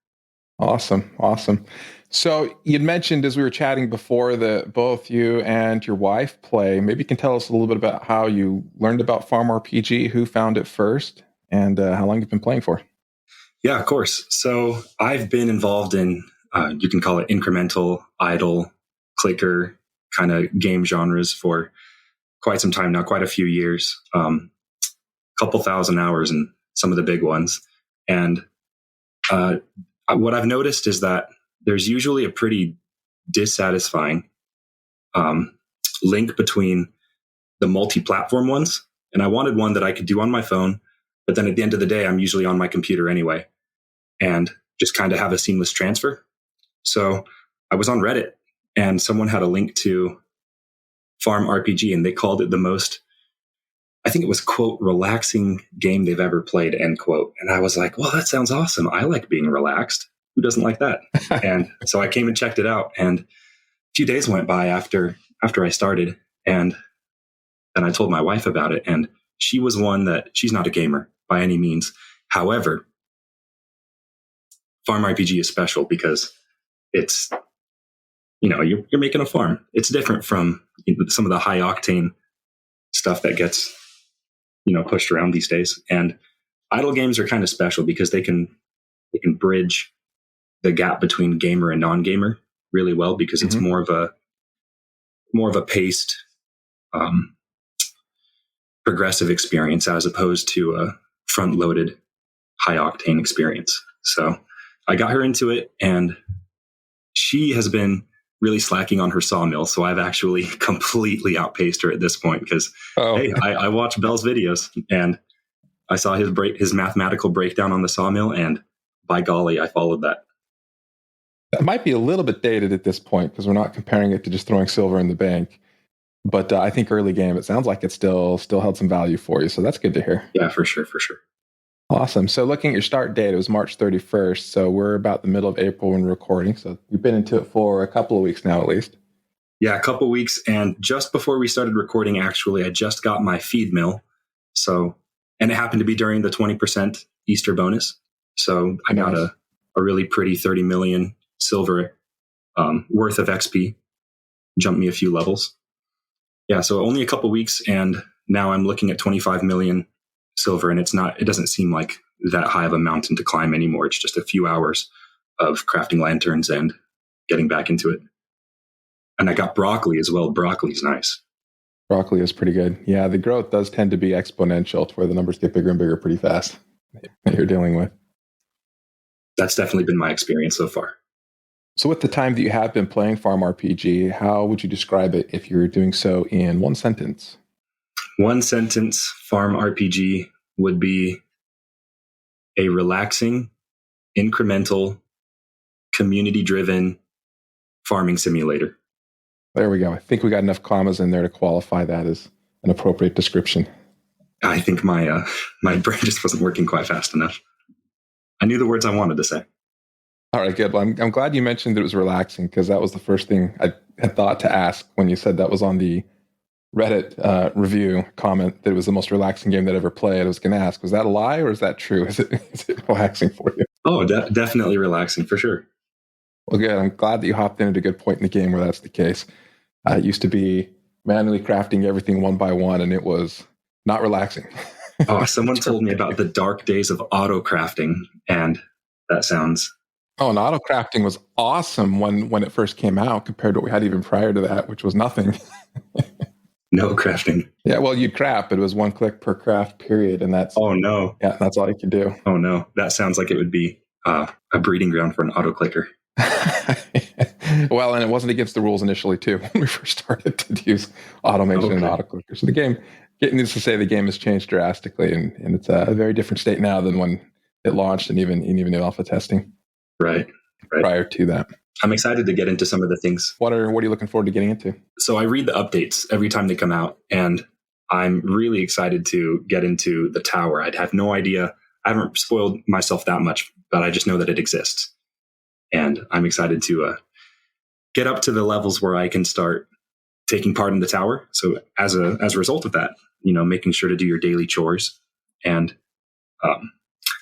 Awesome. So you'd mentioned as we were chatting before that both you and your wife play. Maybe you can tell us a little bit about how you learned about Farm RPG, who found it first, and how long you've been playing for. Yeah, of course. So I've been involved in, you can call it incremental, idle, clicker kind of game genres for quite some time now, quite a few years, couple thousand hours in some of the big ones. And what I've noticed is that there's usually a pretty dissatisfying link between the multi-platform ones. And I wanted one that I could do on my phone, but then at the end of the day, I'm usually on my computer anyway, and just kind of have a seamless transfer. So I was on Reddit, and someone had a link to Farm RPG, and they called it the most, I think it was, quote, relaxing game they've ever played, end quote. And I was like, well, that sounds awesome. I like being relaxed. Who doesn't like that? And so I came and checked it out, and a few days went by after I started, and then I told my wife about it, and she was one that, she's not a gamer by any means. However, Farm RPG is special because it's, you're making a farm. It's different from some of the high octane stuff that gets, pushed around these days. And idle games are kind of special because they can bridge the gap between gamer and non-gamer really well, because it's more of a paced, progressive experience as opposed to a front-loaded, high-octane experience. So I got her into it, and she has been really slacking on her sawmill. So I've actually completely outpaced her at this point because, hey, I watched Bell's videos, and I saw his mathematical breakdown on the sawmill, and by golly, I followed that. That might be a little bit dated at this point because we're not comparing it to just throwing silver in the bank. But I think early game, it sounds like it still held some value for you. So that's good to hear. Yeah, for sure. Awesome. So looking at your start date, it was March 31st. So we're about the middle of April when we're recording. So you've been into it for a couple of weeks now, at least. Yeah, a couple of weeks. And just before we started recording, actually, I just got my feed mill. So, and it happened to be during the 20% Easter bonus. So I got a really pretty 30 million silver worth of XP. Jumped me a few levels. Yeah, so only a couple weeks, and now I'm looking at 25 million silver, and it doesn't seem like that high of a mountain to climb anymore. It's just a few hours of crafting lanterns and getting back into it. And I got broccoli as well. Broccoli's nice. Broccoli is pretty good. Yeah, the growth does tend to be exponential to where the numbers get bigger and bigger pretty fast that you're dealing with. That's definitely been my experience so far. So with the time that you have been playing Farm RPG, how would you describe it if you were doing so in one sentence? One sentence, Farm RPG would be a relaxing, incremental, community-driven farming simulator. There we go. I think we got enough commas in there to qualify that as an appropriate description. I think my brain just wasn't working quite fast enough. I knew the words I wanted to say. All right, good. Well, I'm glad you mentioned that it was relaxing because that was the first thing I had thought to ask when you said that was on the Reddit review comment that it was the most relaxing game that I ever played. I was going to ask, was that a lie or is that true? Is it relaxing for you? Oh, definitely relaxing for sure. Well, good. I'm glad that you hopped in at a good point in the game where that's the case. It used to be manually crafting everything one by one, and it was not relaxing. Oh, someone told me about the dark days of auto crafting, and that sounds... Oh, and auto crafting was awesome when it first came out compared to what we had even prior to that, which was nothing. No crafting. Yeah, well, you'd craft, but it was one click per craft period, and that's... Oh, no. Yeah, that's all you could do. Oh, no. That sounds like it would be a breeding ground for an auto clicker. Well, and it wasn't against the rules initially, too, when we first started to use automation and auto clickers. So the game, needless to say, the game has changed drastically, and it's a very different state now than when it launched and even in alpha testing. Right. Prior to that. I'm excited to get into some of the things. What are you looking forward to getting into? So I read the updates every time they come out, and I'm really excited to get into the tower. I'd have no idea. I haven't spoiled myself that much, but I just know that it exists. And I'm excited to get up to the levels where I can start taking part in the tower. So as a result of that, making sure to do your daily chores. And I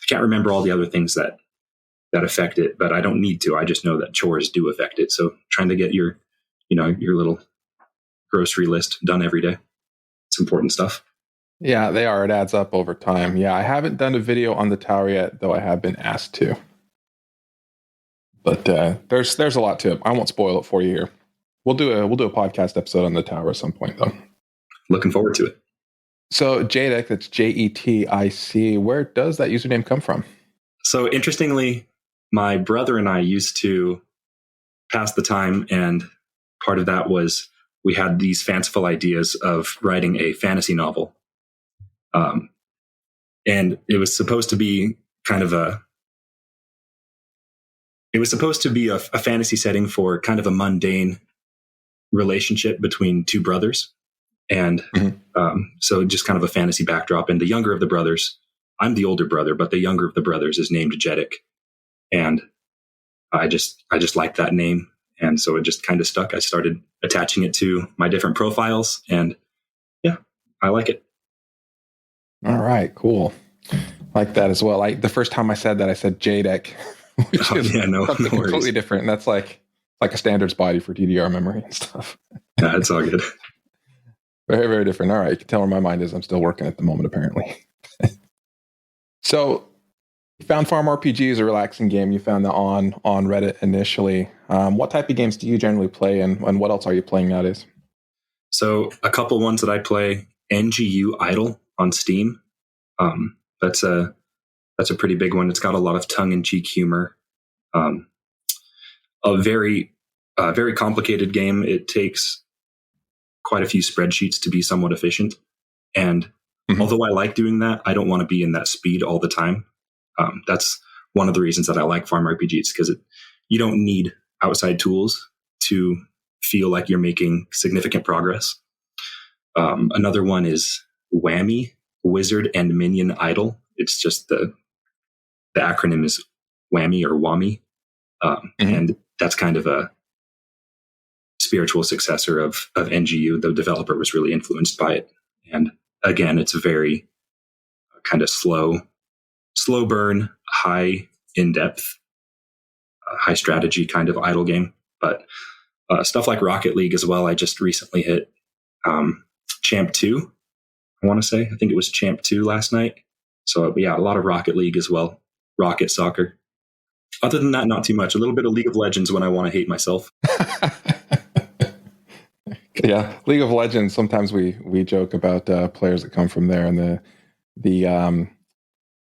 can't remember all the other things that affect it, but I don't need to. I just know that chores do affect it. So trying to get your little grocery list done every day. It's important stuff. Yeah, they are. It adds up over time. Yeah, I haven't done a video on the tower yet, though I have been asked to. But there's a lot to it. I won't spoil it for you here. We'll do a podcast episode on the tower at some point, though. looking forward to it. So Jetic, that's Jetic, where does that username come from? So interestingly, my brother and I used to pass the time, and part of that was we had these fanciful ideas of writing a fantasy novel. And it was supposed to be a fantasy setting for kind of a mundane relationship between two brothers. And so just kind of a fantasy backdrop. And the younger of the brothers, I'm the older brother, but the younger of the brothers is named Jetic. And I just liked that name. And so it just kind of stuck. I started attaching it to my different profiles, and yeah, I like it. All right, cool. Like that as well. The first time I said that, I said Jetic, which is something completely different. And that's like a standards body for DDR memory and stuff. Yeah, it's all good. Very, very different. All right, you can tell where my mind is. I'm still working at the moment, apparently. So, you found Farm RPG is a relaxing game. You found that on Reddit initially. What type of games do you generally play, and what else are you playing nowadays? So, a couple ones that I play: NGU Idle on Steam. That's a pretty big one. It's got a lot of tongue-in-cheek humor. A very complicated game. It takes quite a few spreadsheets to be somewhat efficient. And although I like doing that, I don't want to be in that speed all the time. That's one of the reasons that I like farm RPGs, because you don't need outside tools to feel like you're making significant progress. Another one is Whammy, Wizard and Minion Idle. It's just the acronym is Whammy or WAMI. And that's kind of a spiritual successor of NGU. The developer was really influenced by it. And again, it's a very kind of slow burn, high in-depth, high strategy kind of idle game. But stuff like Rocket League as well. I just recently hit Champ 2, I want to say. I think it was Champ 2 last night. So yeah, a lot of Rocket League as well. Rocket Soccer. Other than that, not too much. A little bit of League of Legends when I want to hate myself. Yeah, League of Legends. Sometimes we joke about players that come from there, and the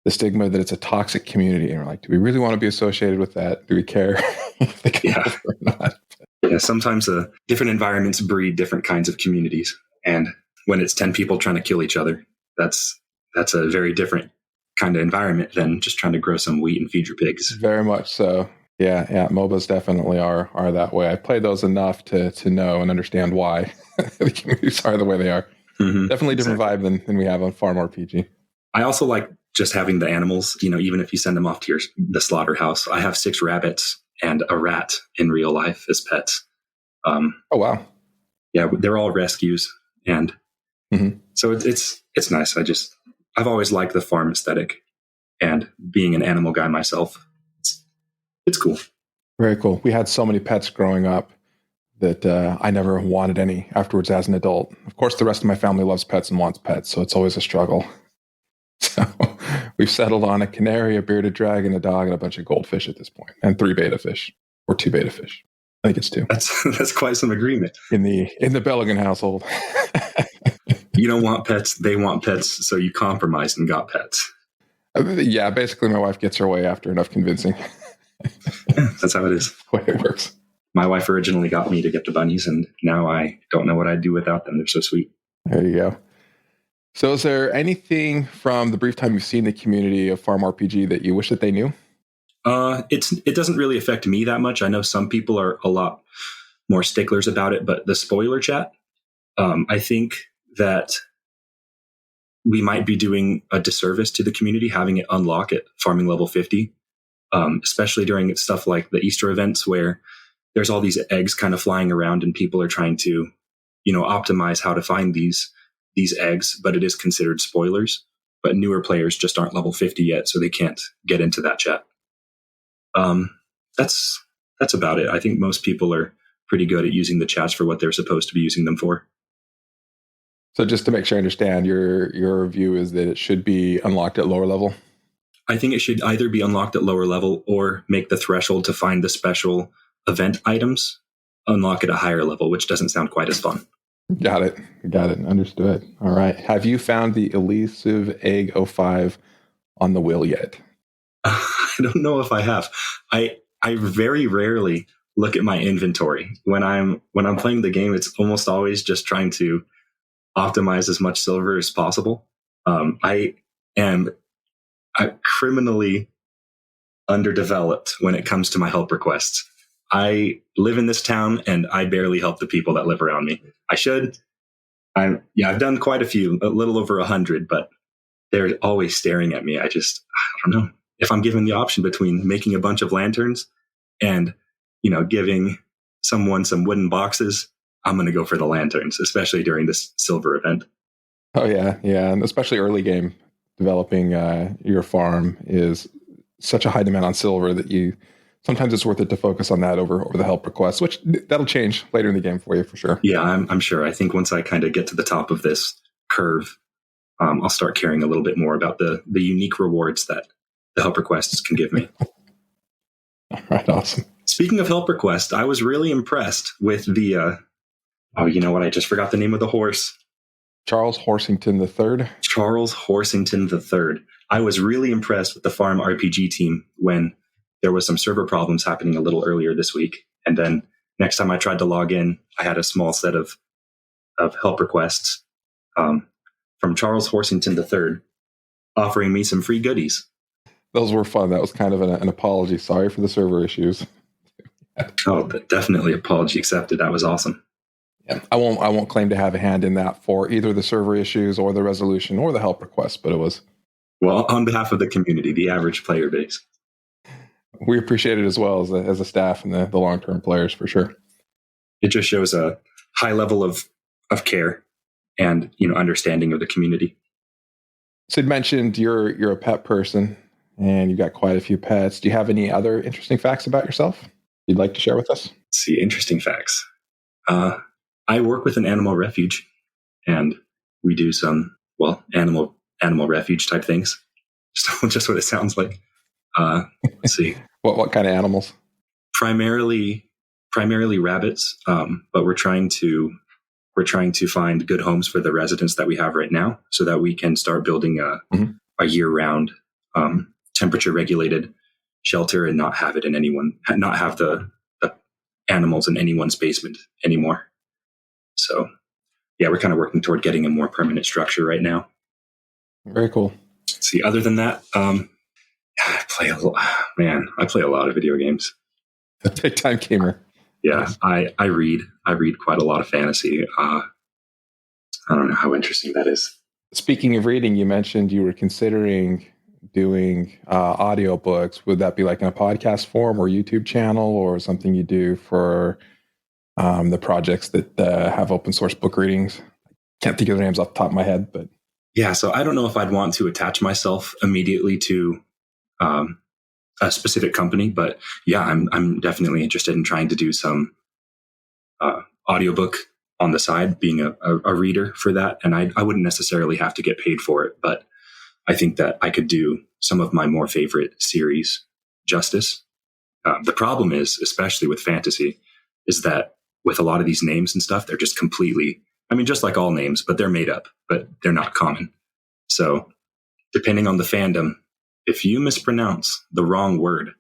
stigma that it's a toxic community, and we're like, do we really want to be associated with that? Do we care if they come over or not? Yeah, sometimes different environments breed different kinds of communities, and when it's 10 people trying to kill each other, that's a very different kind of environment than just trying to grow some wheat and feed your pigs. Very much so. Yeah. MOBAs definitely are that way. I played those enough to know and understand why the communities are the way they are. Definitely different vibe than we have on Farm RPG. I also like just having the animals, even if you send them off to the slaughterhouse. I have 6 rabbits and a rat in real life as pets. Oh, wow. Yeah, they're all rescues. And so it's nice. I've always liked the farm aesthetic, and being an animal guy myself, it's cool. Very cool. We had so many pets growing up that I never wanted any afterwards as an adult. Of course, the rest of my family loves pets and wants pets, so it's always a struggle. So we've settled on a canary, a bearded dragon, a dog, and a bunch of goldfish at this point, and 3 beta fish, or 2 beta fish. I think it's 2. That's quite some agreement in the Bhelogan household. You don't want pets; they want pets, so you compromised and got pets. Yeah, basically, my wife gets her way after enough convincing. That's how it is. The way it works. My wife originally got me to get the bunnies, and now I don't know what I'd do without them. They're so sweet. There you go. So is there anything from the brief time you've seen the community of Farm RPG that you wish that they knew? It doesn't really affect me that much. I know some people are a lot more sticklers about it, but the spoiler chat, I think that we might be doing a disservice to the community having it unlock at farming level 50, especially during stuff like the Easter events where there's all these eggs kind of flying around and people are trying to, optimize how to find these eggs, but it is considered spoilers. But newer players just aren't level 50 yet, so they can't get into that chat. That's about it. I think most people are pretty good at using the chats for what they're supposed to be using them for. So just to make sure I understand, your view is that it should be unlocked at lower level? I think it should either be unlocked at lower level or make the threshold to find the special event items unlock at a higher level, which doesn't sound quite as fun. Got it. Got it. Understood. All right. Have you found the elusive egg O5 on the wheel yet? I don't know if I have. I very rarely look at my inventory when I'm playing the game. It's almost always just trying to optimize as much silver as possible. I am criminally underdeveloped when it comes to my help requests. I live in this town and I barely help the people that live around me. I should. I've done quite a few, a little over 100, but they're always staring at me. I don't know. If I'm given the option between making a bunch of lanterns and, giving someone some wooden boxes, I'm going to go for the lanterns, especially during this silver event. Oh, yeah. Yeah. And especially early game, developing your farm is such a high demand on silver that sometimes it's worth it to focus on that over the help requests, which that'll change later in the game for you for sure. Yeah, I'm sure. I think once I kind of get to the top of this curve, I'll start caring a little bit more about the unique rewards that the help requests can give me. All right, awesome. Speaking of help requests, I was really impressed with the, you know what? I just forgot the name of the horse. Charles Horsington III. Charles Horsington III. I was really impressed with the Farm RPG team when there was some server problems happening a little earlier this week. And then next time I tried to log in, I had a small set of help requests from Charles Horsington III offering me some free goodies. Those were fun. That was kind of an apology. Sorry for the server issues. Oh, definitely apology accepted. That was awesome. Yeah, I won't claim to have a hand in that for either the server issues or the resolution or the help request, but it was. Well, on behalf of the community, the average player base. We appreciate it as well as a staff and the long-term players for sure. It just shows a high level of care and understanding of the community. So you mentioned you're a pet person and you've got quite a few pets. Do you have any other interesting facts about yourself you'd like to share with us? Let's see, interesting facts. I work with an animal refuge, and we do some animal refuge type things. Just what it sounds like. Let's see. What kind of animals? Primarily rabbits, but we're trying to find good homes for the residents that we have right now, so that we can start building a year-round temperature regulated shelter and not have the animals in anyone's basement anymore. So yeah, we're kind of working toward getting a more permanent structure right now. Very cool. Let's see, other than that, I play a lot of video games. A big time gamer. Yeah, Nice. I read quite a lot of fantasy. I don't know how interesting that is. Speaking of reading, you mentioned you were considering doing audiobooks. Would that be like in a podcast form or YouTube channel or something you do for the projects that have open source book readings? Can't think of the names off the top of my head, but yeah. So I don't know if I'd want to attach myself immediately to a specific company, but yeah, I'm definitely interested in trying to do some audiobook on the side, being a reader for that. And I wouldn't necessarily have to get paid for it, but I think that I could do some of my more favorite series justice. The problem is, especially with fantasy, is that with a lot of these names and stuff, they're just completely, just like all names, but they're made up, but they're not common. So depending on the fandom, if you mispronounce the wrong word,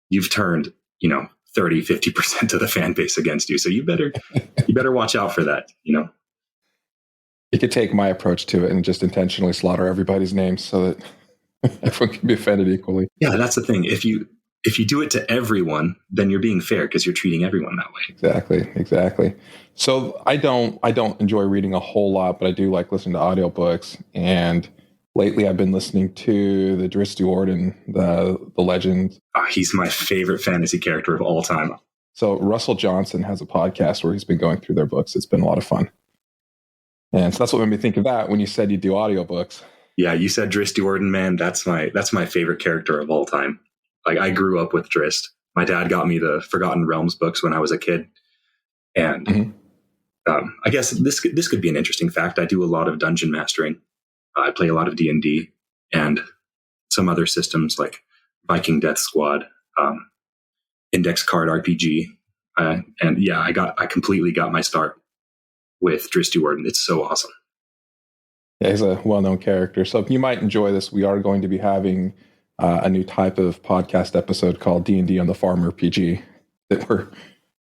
you've turned, 30, 50% of the fan base against you. So you better watch out for that, You could take my approach to it and just intentionally slaughter everybody's names so that everyone can be offended equally. Yeah, that's the thing. If you do it to everyone, then you're being fair because you're treating everyone that way. Exactly. So I don't enjoy reading a whole lot, but I do like listening to audiobooks. And lately I've been listening to the Drizzt Do'Urden, the legend. He's my favorite fantasy character of all time. So Russell Johnson has a podcast where he's been going through their books. It's been a lot of fun. And so that's what made me think of that when you said you do audiobooks. Yeah, you said Drizzt Do'Urden, man. That's my favorite character of all time. Like, I grew up with Drizzt. My dad got me the Forgotten Realms books when I was a kid. And I guess this could be an interesting fact. I do a lot of dungeon mastering. I play a lot of D&D and some other systems like Viking Death Squad, Index Card RPG. And yeah, I completely got my start with Drizzt Do'Urden. It's so awesome. Yeah, he's a well-known character. So you might enjoy this. We are going to be having a new type of podcast episode called D&D on the Farm RPG that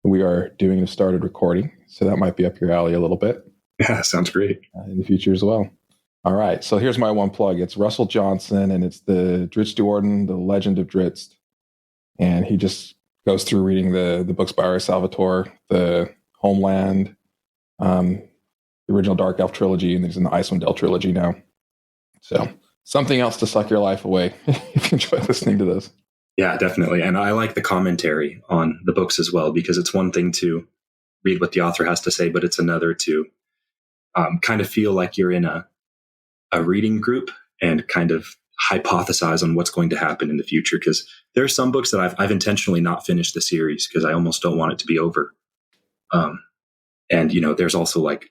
we are doing and started recording. So that might be up your alley a little bit. Yeah, sounds great. In the future as well. All right. So here's my one plug. It's Russell Johnson, and it's the Drizzt Do'Urden, The Legend of Drizzt. And he just goes through reading the books by R. Salvatore, the Homeland, the original Dark Elf trilogy, and he's in the Icewind Dale trilogy now. So something else to suck your life away if you enjoy listening to this. Yeah, definitely. And I like the commentary on the books as well, because it's one thing to read what the author has to say, but it's another to kind of feel like you're in a reading group and kind of hypothesize on what's going to happen in the future. Because there are some books that I've intentionally not finished the series because I almost don't want it to be over. And, there's also like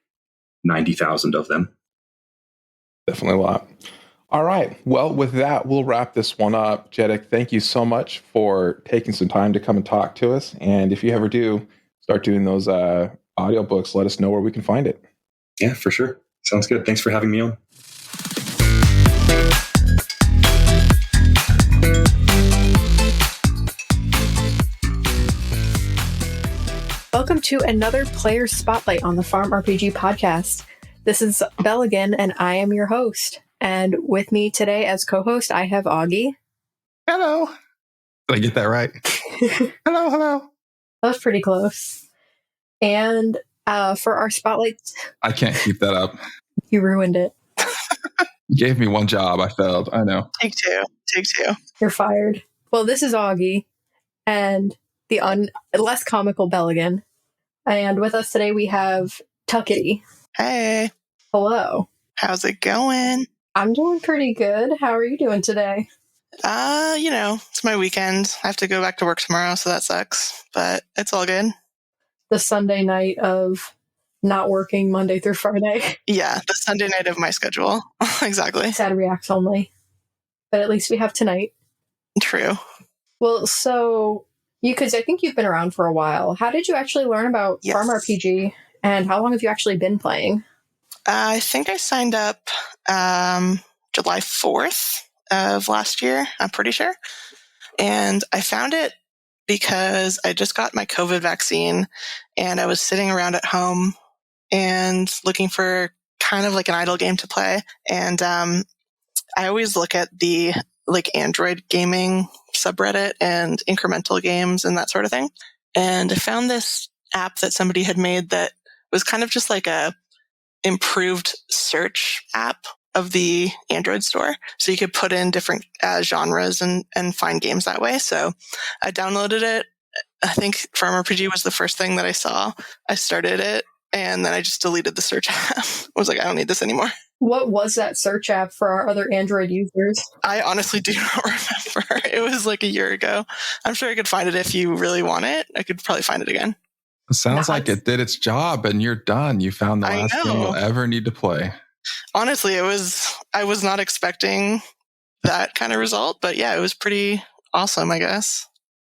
90,000 of them. Definitely a lot. All right. Well, with that, we'll wrap this one up. Jetic, thank you so much for taking some time to come and talk to us. And if you ever do start doing those audiobooks, let us know where we can find it. Yeah, for sure. Sounds good. Thanks for having me on. Welcome to another Player Spotlight on the Farm RPG podcast. This is Bhelogan, and I am your host. And with me today as co-host, I have Augie. Hello. Did I get that right? Hello. That was pretty close. And for our spotlight... I can't keep that up. You ruined it. You gave me one job. I failed. I know. Take two. You're fired. Well, this is Augie and the less comical Bhelogan. And with us today, we have Tuketi. Hey, Hello. how's it going? I'm doing pretty good. How are you doing today? It's my weekend. I have to go back to work tomorrow, so that sucks, but it's all good. The Sunday night of not working Monday through Friday. Yeah, the Sunday night of my schedule. Exactly. Sad reacts only. But at least we have tonight. True. Well, so because I think you've been around for a while. How did you actually learn about Yes. Farm RPG? And how long have you actually been playing? I think I signed up July 4th of last year, I'm pretty sure. And I found it because I just got my COVID vaccine and I was sitting around at home and looking for kind of like an idle game to play. And I always look at the Android gaming subreddit and incremental games and that sort of thing. And I found this app that somebody had made that was kind of just like a improved search app of the Android store. So you could put in different genres and find games that way. So I downloaded it. I think Farm RPG was the first thing that I saw. I started it and then I just deleted the search app. I was like, I don't need this anymore. What was that search app for our other Android users? I honestly do not remember. It was like a year ago. I'm sure I could find it if you really want it. I could probably find it again. It sounds like it did its job and you're done. You found the I last know. thing you'll ever need to play. Honestly, I was not expecting that kind of result, but yeah, it was pretty awesome, I guess.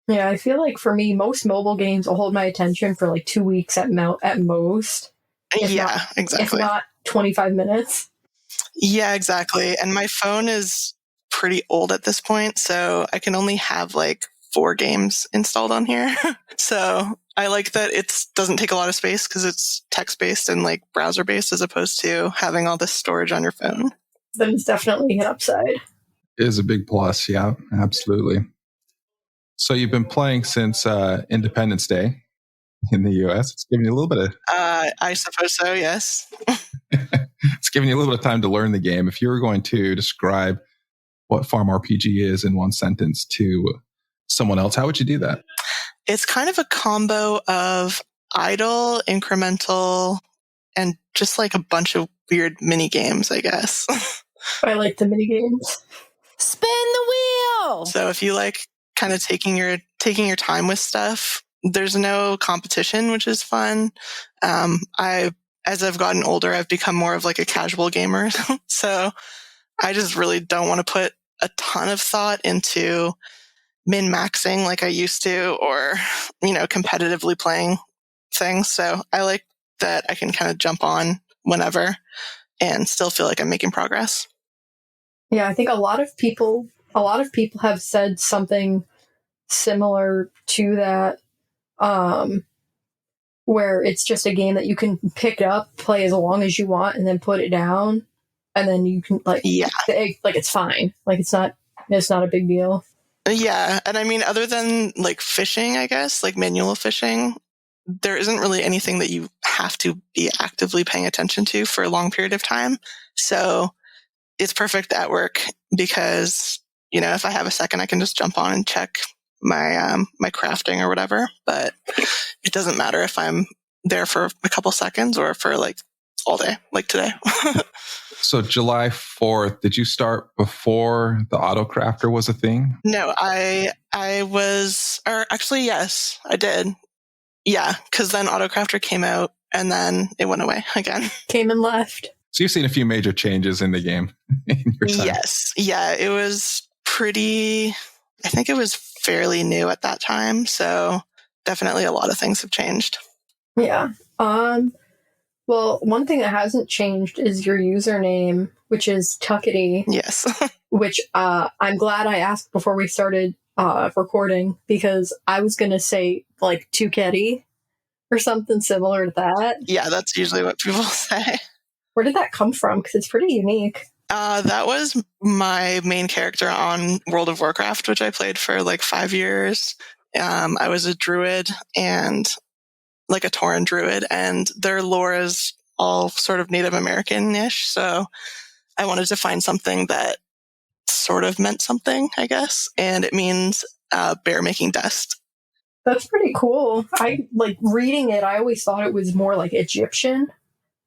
Yeah, I feel like for me, most mobile games will hold my attention for like 2 weeks at most. If Yeah, If exactly. not 25 minutes. Yeah, exactly. And my phone is pretty old at this point, so I can only have like 4 games installed on here. So I like that it doesn't take a lot of space because it's text-based and like browser-based as opposed to having all this storage on your phone. Then it's definitely an upside. It is a big plus. Yeah, absolutely. So you've been playing since Independence Day in the US. It's giving you a little bit of... I suppose so, yes. It's giving you a little bit of time to learn the game. If you were going to describe what Farm RPG is in one sentence to someone else, how would you do that? It's kind of a combo of idle, incremental, and just like a bunch of weird mini games, I guess. I like the mini games. Spin the wheel! So if you like kind of taking your time with stuff, there's no competition, which is fun. As I've gotten older, I've become more of like a casual gamer. So I just really don't want to put a ton of thought into min-maxing like I used to, or, competitively playing things. So I like that I can kind of jump on whenever and still feel like I'm making progress. Yeah, I think a lot of people have said something similar to that, where it's just a game that you can pick up, play as long as you want, and then put it down, and then you can it's fine. Like it's not a big deal. Yeah, and I mean, other than like fishing, I guess, like manual fishing, there isn't really anything that you have to be actively paying attention to for a long period of time. So it's perfect at work because, if I have a second, I can just jump on and check my my crafting or whatever. But it doesn't matter if I'm there for a couple seconds or for like all day, like today. So July 4th, did you start before the auto crafter was a thing? No, I was, or actually, yes, I did. Yeah, because then AutoCrafter came out and then it went away again. Came and left. So you've seen a few major changes in the game in your time. Yes. Yeah, it was I think it was fairly new at that time. So definitely a lot of things have changed. Yeah. Well, one thing that hasn't changed is your username, which is Tuketi. Yes. Which I'm glad I asked before we started recording, because I was going to say like Tuketi or something similar to that. Yeah, that's usually what people say. Where did that come from? Because it's pretty unique. That was my main character on World of Warcraft, which I played for like 5 years. I was a druid and like a Tauren druid, and their lore is all sort of Native American-ish. So I wanted to find something that sort of meant something, I guess. And it means bear making dust. That's pretty cool. I like reading it. I always thought it was more like Egyptian.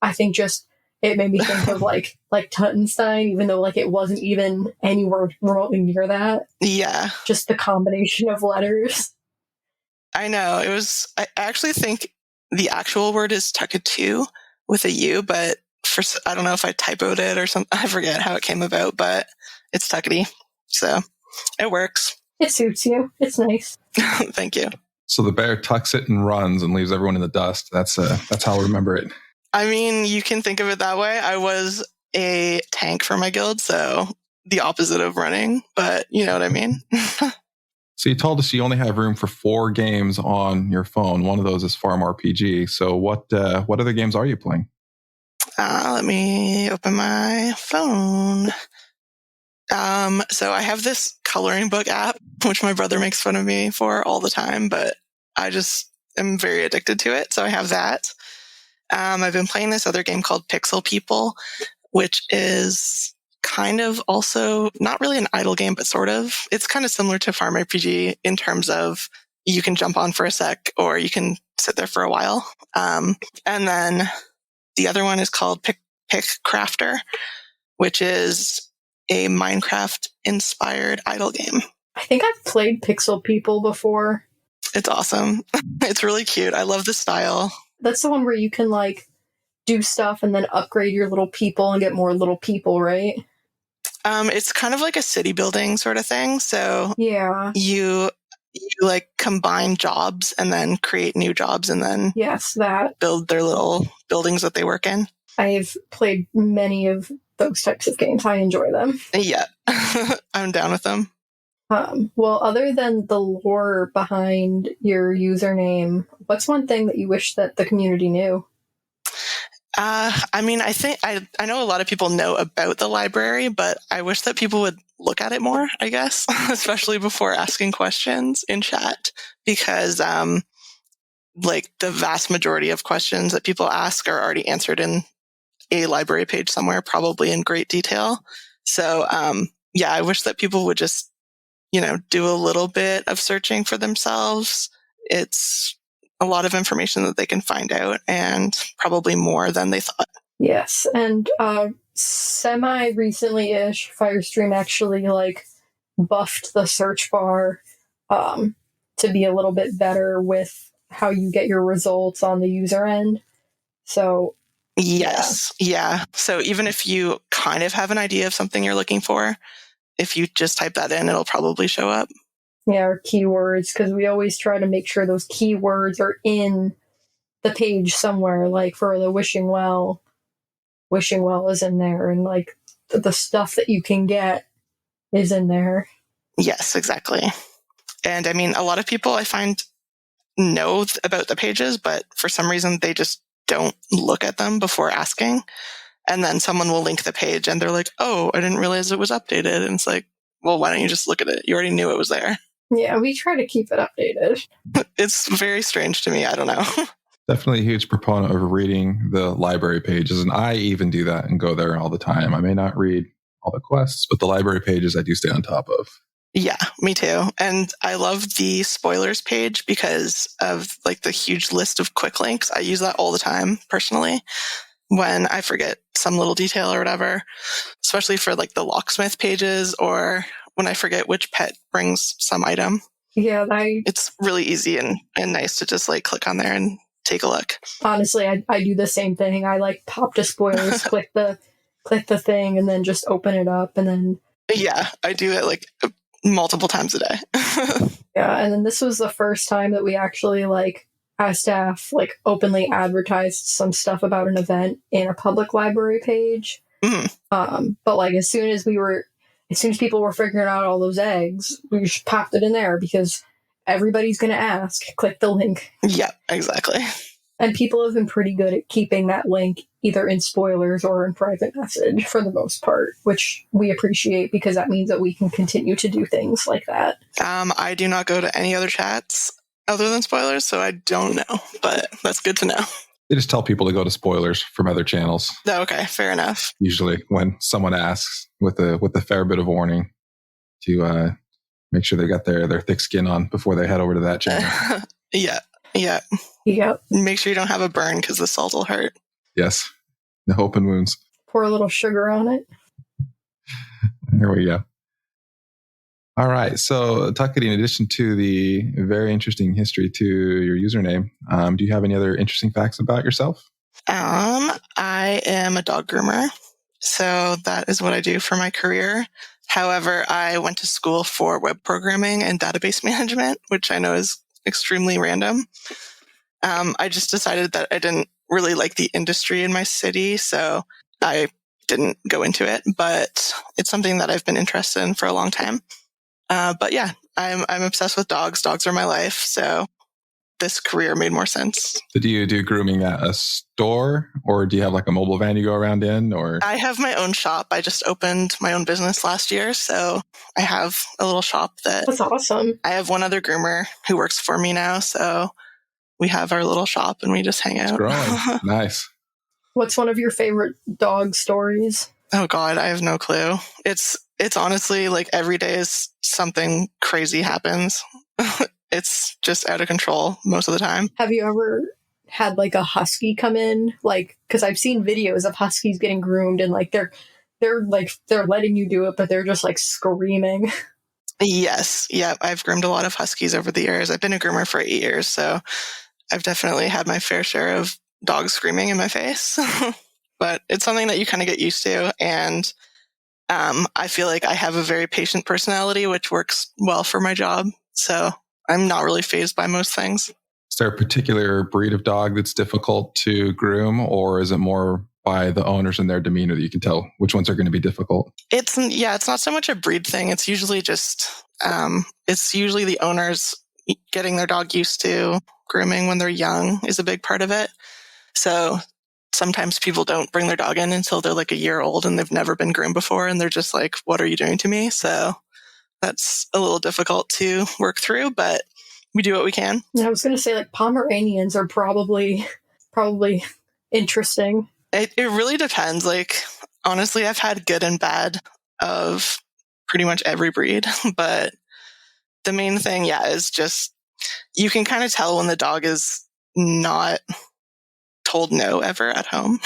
I think just it made me think of like Tuttenstein, even though like it wasn't even anywhere remotely near that. Yeah. Just the combination of letters. I know. I actually think the actual word is Tuketi with a U, but I don't know if I typoed it or something. I forget how it came about, but it's Tuketi. So it works. It suits you. It's nice. Thank you. So the bear tucks it and runs and leaves everyone in the dust. That's how I remember it. I mean, you can think of it that way. I was a tank for my guild, so the opposite of running, but you know what I mean? So you told us you only have room for 4 games on your phone. One of those is Farm RPG. So what other games are you playing? Let me open my phone. So I have this coloring book app, which my brother makes fun of me for all the time, but I just am very addicted to it. So I have that. I've been playing this other game called Pixel People, which is kind of also not really an idle game, but sort of. It's kind of similar to Farm RPG in terms of you can jump on for a sec or you can sit there for a while. And then the other one is called Pick Crafter, which is a Minecraft-inspired idle game. I think I've played Pixel People before. It's awesome. It's really cute. I love the style. That's the one where you can like do stuff and then upgrade your little people and get more little people, right? It's kind of like a city building sort of thing. So yeah, you like combine jobs and then create new jobs and then that build their little buildings that they work in. I've played many of those types of games. I enjoy them. Yeah, I'm down with them. Well, other than the lore behind your username, what's one thing that you wish that the community knew? I mean, I think I know a lot of people know about the library, but I wish that people would look at it more, I guess, especially before asking questions in chat, because like the vast majority of questions that people ask are already answered in a library page somewhere, probably in great detail. So, yeah, I wish that people would just, do a little bit of searching for themselves. It's a lot of information that they can find out, and probably more than they thought. Yes, and semi-recently-ish, Firestream actually buffed the search bar to be a little bit better with how you get your results on the user end. So yes, yeah. So even if you kind of have an idea of something you're looking for, if you just type that in, it'll probably show up. Yeah, or keywords, because we always try to make sure those keywords are in the page somewhere, like for the wishing well is in there, and like the stuff that you can get is in there. Yes, exactly. And I mean, a lot of people I find know about the pages, but for some reason they just don't look at them before asking. And then someone will link the page and they're like, oh, I didn't realize it was updated. And it's like, well, why don't you just look at it? You already knew it was there. Yeah, we try to keep it updated. It's very strange to me. I don't know. Definitely a huge proponent of reading the library pages. And I even do that and go there all the time. I may not read all the quests, but the library pages I do stay on top of. Yeah, me too. And I love the spoilers page because of like the huge list of quick links. I use that all the time personally when I forget some little detail or whatever, especially for like the locksmith pages or when I forget which pet brings some item. Yeah, it's really easy and nice to just like click on there and take a look. Honestly, I do the same thing. I like pop to spoilers, click the thing, and then just open it up, and then yeah, I do it like multiple times a day. Yeah, and then this was the first time that we actually like as staff like openly advertised some stuff about an event in a public library page. But like as soon as people were figuring out all those eggs, we just popped it in there because everybody's going to ask. Click the link. Yeah, exactly. And people have been pretty good at keeping that link either in spoilers or in private message for the most part, which we appreciate because that means that we can continue to do things like that. I do not go to any other chats other than spoilers, so I don't know, but that's good to know. They just tell people to go to spoilers from other channels. Okay, fair enough. Usually when someone asks with a fair bit of warning to make sure they got their thick skin on before they head over to that channel. Yeah. Yep. Make sure you don't have a burn because the salt will hurt. Yes. No open wounds. Pour a little sugar on it. There we go. All right. So, Tuketi, in addition to the very interesting history to your username, do you have any other interesting facts about yourself? I am a dog groomer. So that is what I do for my career. However, I went to school for web programming and database management, which I know is extremely random. I just decided that I didn't really like the industry in my city, so I didn't go into it, but it's something that I've been interested in for a long time. But yeah, I'm obsessed with dogs. Dogs are my life, so this career made more sense. So do you do grooming at a store, or do you have like a mobile van you go around in? Or I have my own shop. I just opened my own business last year, so I have a little shop That's awesome. I have one other groomer who works for me now, so we have our little shop and we just hang out. It's growing. Nice. What's one of your favorite dog stories? Oh God, I have no clue. It's honestly like every day is something crazy happens. It's just out of control most of the time. Have you ever had like a husky come in? Like, because I've seen videos of huskies getting groomed and like they're letting you do it, but they're just like screaming. Yes. Yeah. I've groomed a lot of huskies over the years. I've been a groomer for 8 years, so I've definitely had my fair share of dogs screaming in my face. But it's something that you kind of get used to. And I feel like I have a very patient personality, which works well for my job. So I'm not really fazed by most things. Is there a particular breed of dog that's difficult to groom, or is it more by the owners and their demeanor that you can tell which ones are going to be difficult? It's not so much a breed thing. It's usually just, it's usually the owners getting their dog used to grooming when they're young is a big part of it. So sometimes people don't bring their dog in until they're like a year old and they've never been groomed before. And they're just like, what are you doing to me? So that's a little difficult to work through, but we do what we can. I was going to say like Pomeranians are probably interesting. It really depends. Like, honestly, I've had good and bad of pretty much every breed, but the main thing, is just you can kind of tell when the dog is not told no ever at home.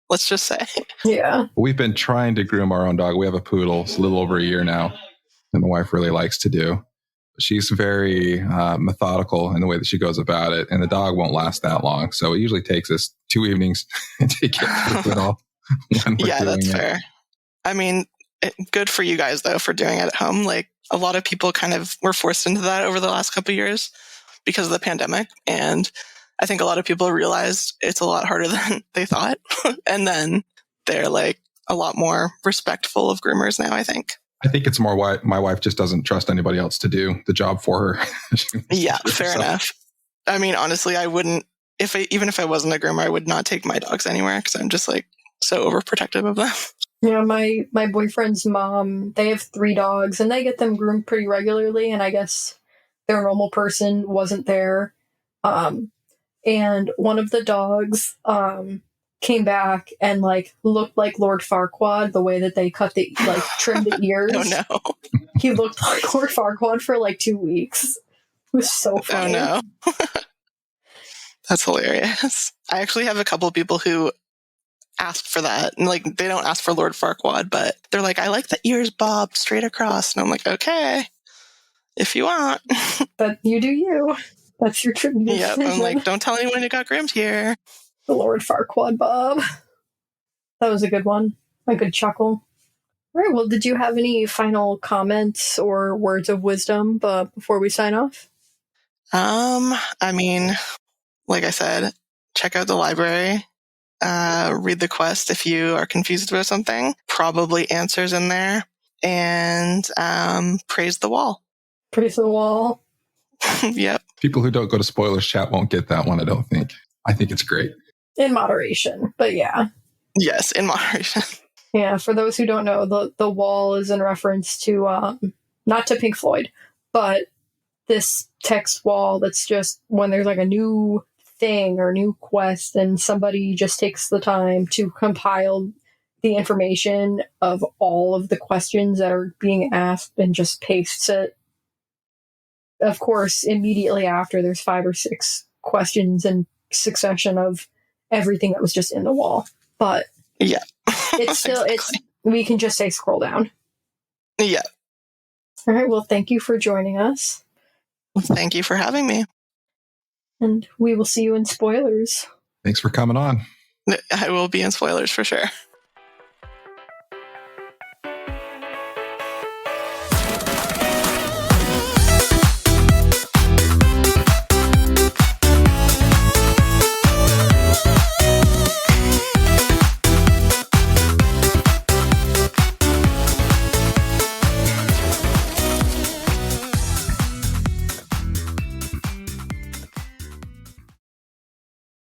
Let's just say. Yeah. We've been trying to groom our own dog. We have a poodle. It's a little over a year now, and my wife really likes to do. She's very methodical in the way that she goes about it, and the dog won't last that long. So it usually takes us 2 evenings to get through it all. Yeah, that's fair. I mean, good for you guys, though, for doing it at home. Like, a lot of people kind of were forced into that over the last couple of years because of the pandemic. And I think a lot of people realized it's a lot harder than they thought. And then they're like a lot more respectful of groomers now, I think. I think it's more why my wife just doesn't trust anybody else to do the job for her. Yeah, fair enough. I mean, honestly, I wouldn't, even if I wasn't a groomer, I would not take my dogs anywhere because I'm just like so overprotective of them. Yeah, my boyfriend's mom, they have 3 dogs and they get them groomed pretty regularly, and I guess their normal person wasn't there. And one of the dogs came back and like looked like Lord Farquaad, the way that they trimmed the ears. Oh no. He looked like Lord Farquaad for like 2 weeks. It was so funny. Oh no. That's hilarious. I actually have a couple of people who asked for that. And like, they don't ask for Lord Farquaad, but they're like, I like the ears bobbed straight across. And I'm like, okay, if you want. But you do you. That's your tribute. Yep. I'm like, don't tell anyone you got groomed here. The Lord Farquaad Bob. That was a good one. A good chuckle. All right. Well, did you have any final comments or words of wisdom before we sign off? I mean, like I said, check out the library. Read the quest if you are confused about something. Probably answers in there. And praise the wall. Praise the wall. Yep. People who don't go to spoilers chat won't get that one, I don't think. I think it's great. In moderation, but yeah. Yes, in moderation. Yeah, for those who don't know, the wall is in reference to, not to Pink Floyd, but this text wall that's just when there's like a new thing or new quest and somebody just takes the time to compile the information of all of the questions that are being asked and just pastes it. Of course, immediately after, there's 5 or 6 questions in succession of everything that was just in the wall. But yeah, it's still, exactly. we can just say scroll down. Yeah. All right. Well, thank you for joining us. Thank you for having me. And we will see you in spoilers. Thanks for coming on. I will be in spoilers for sure.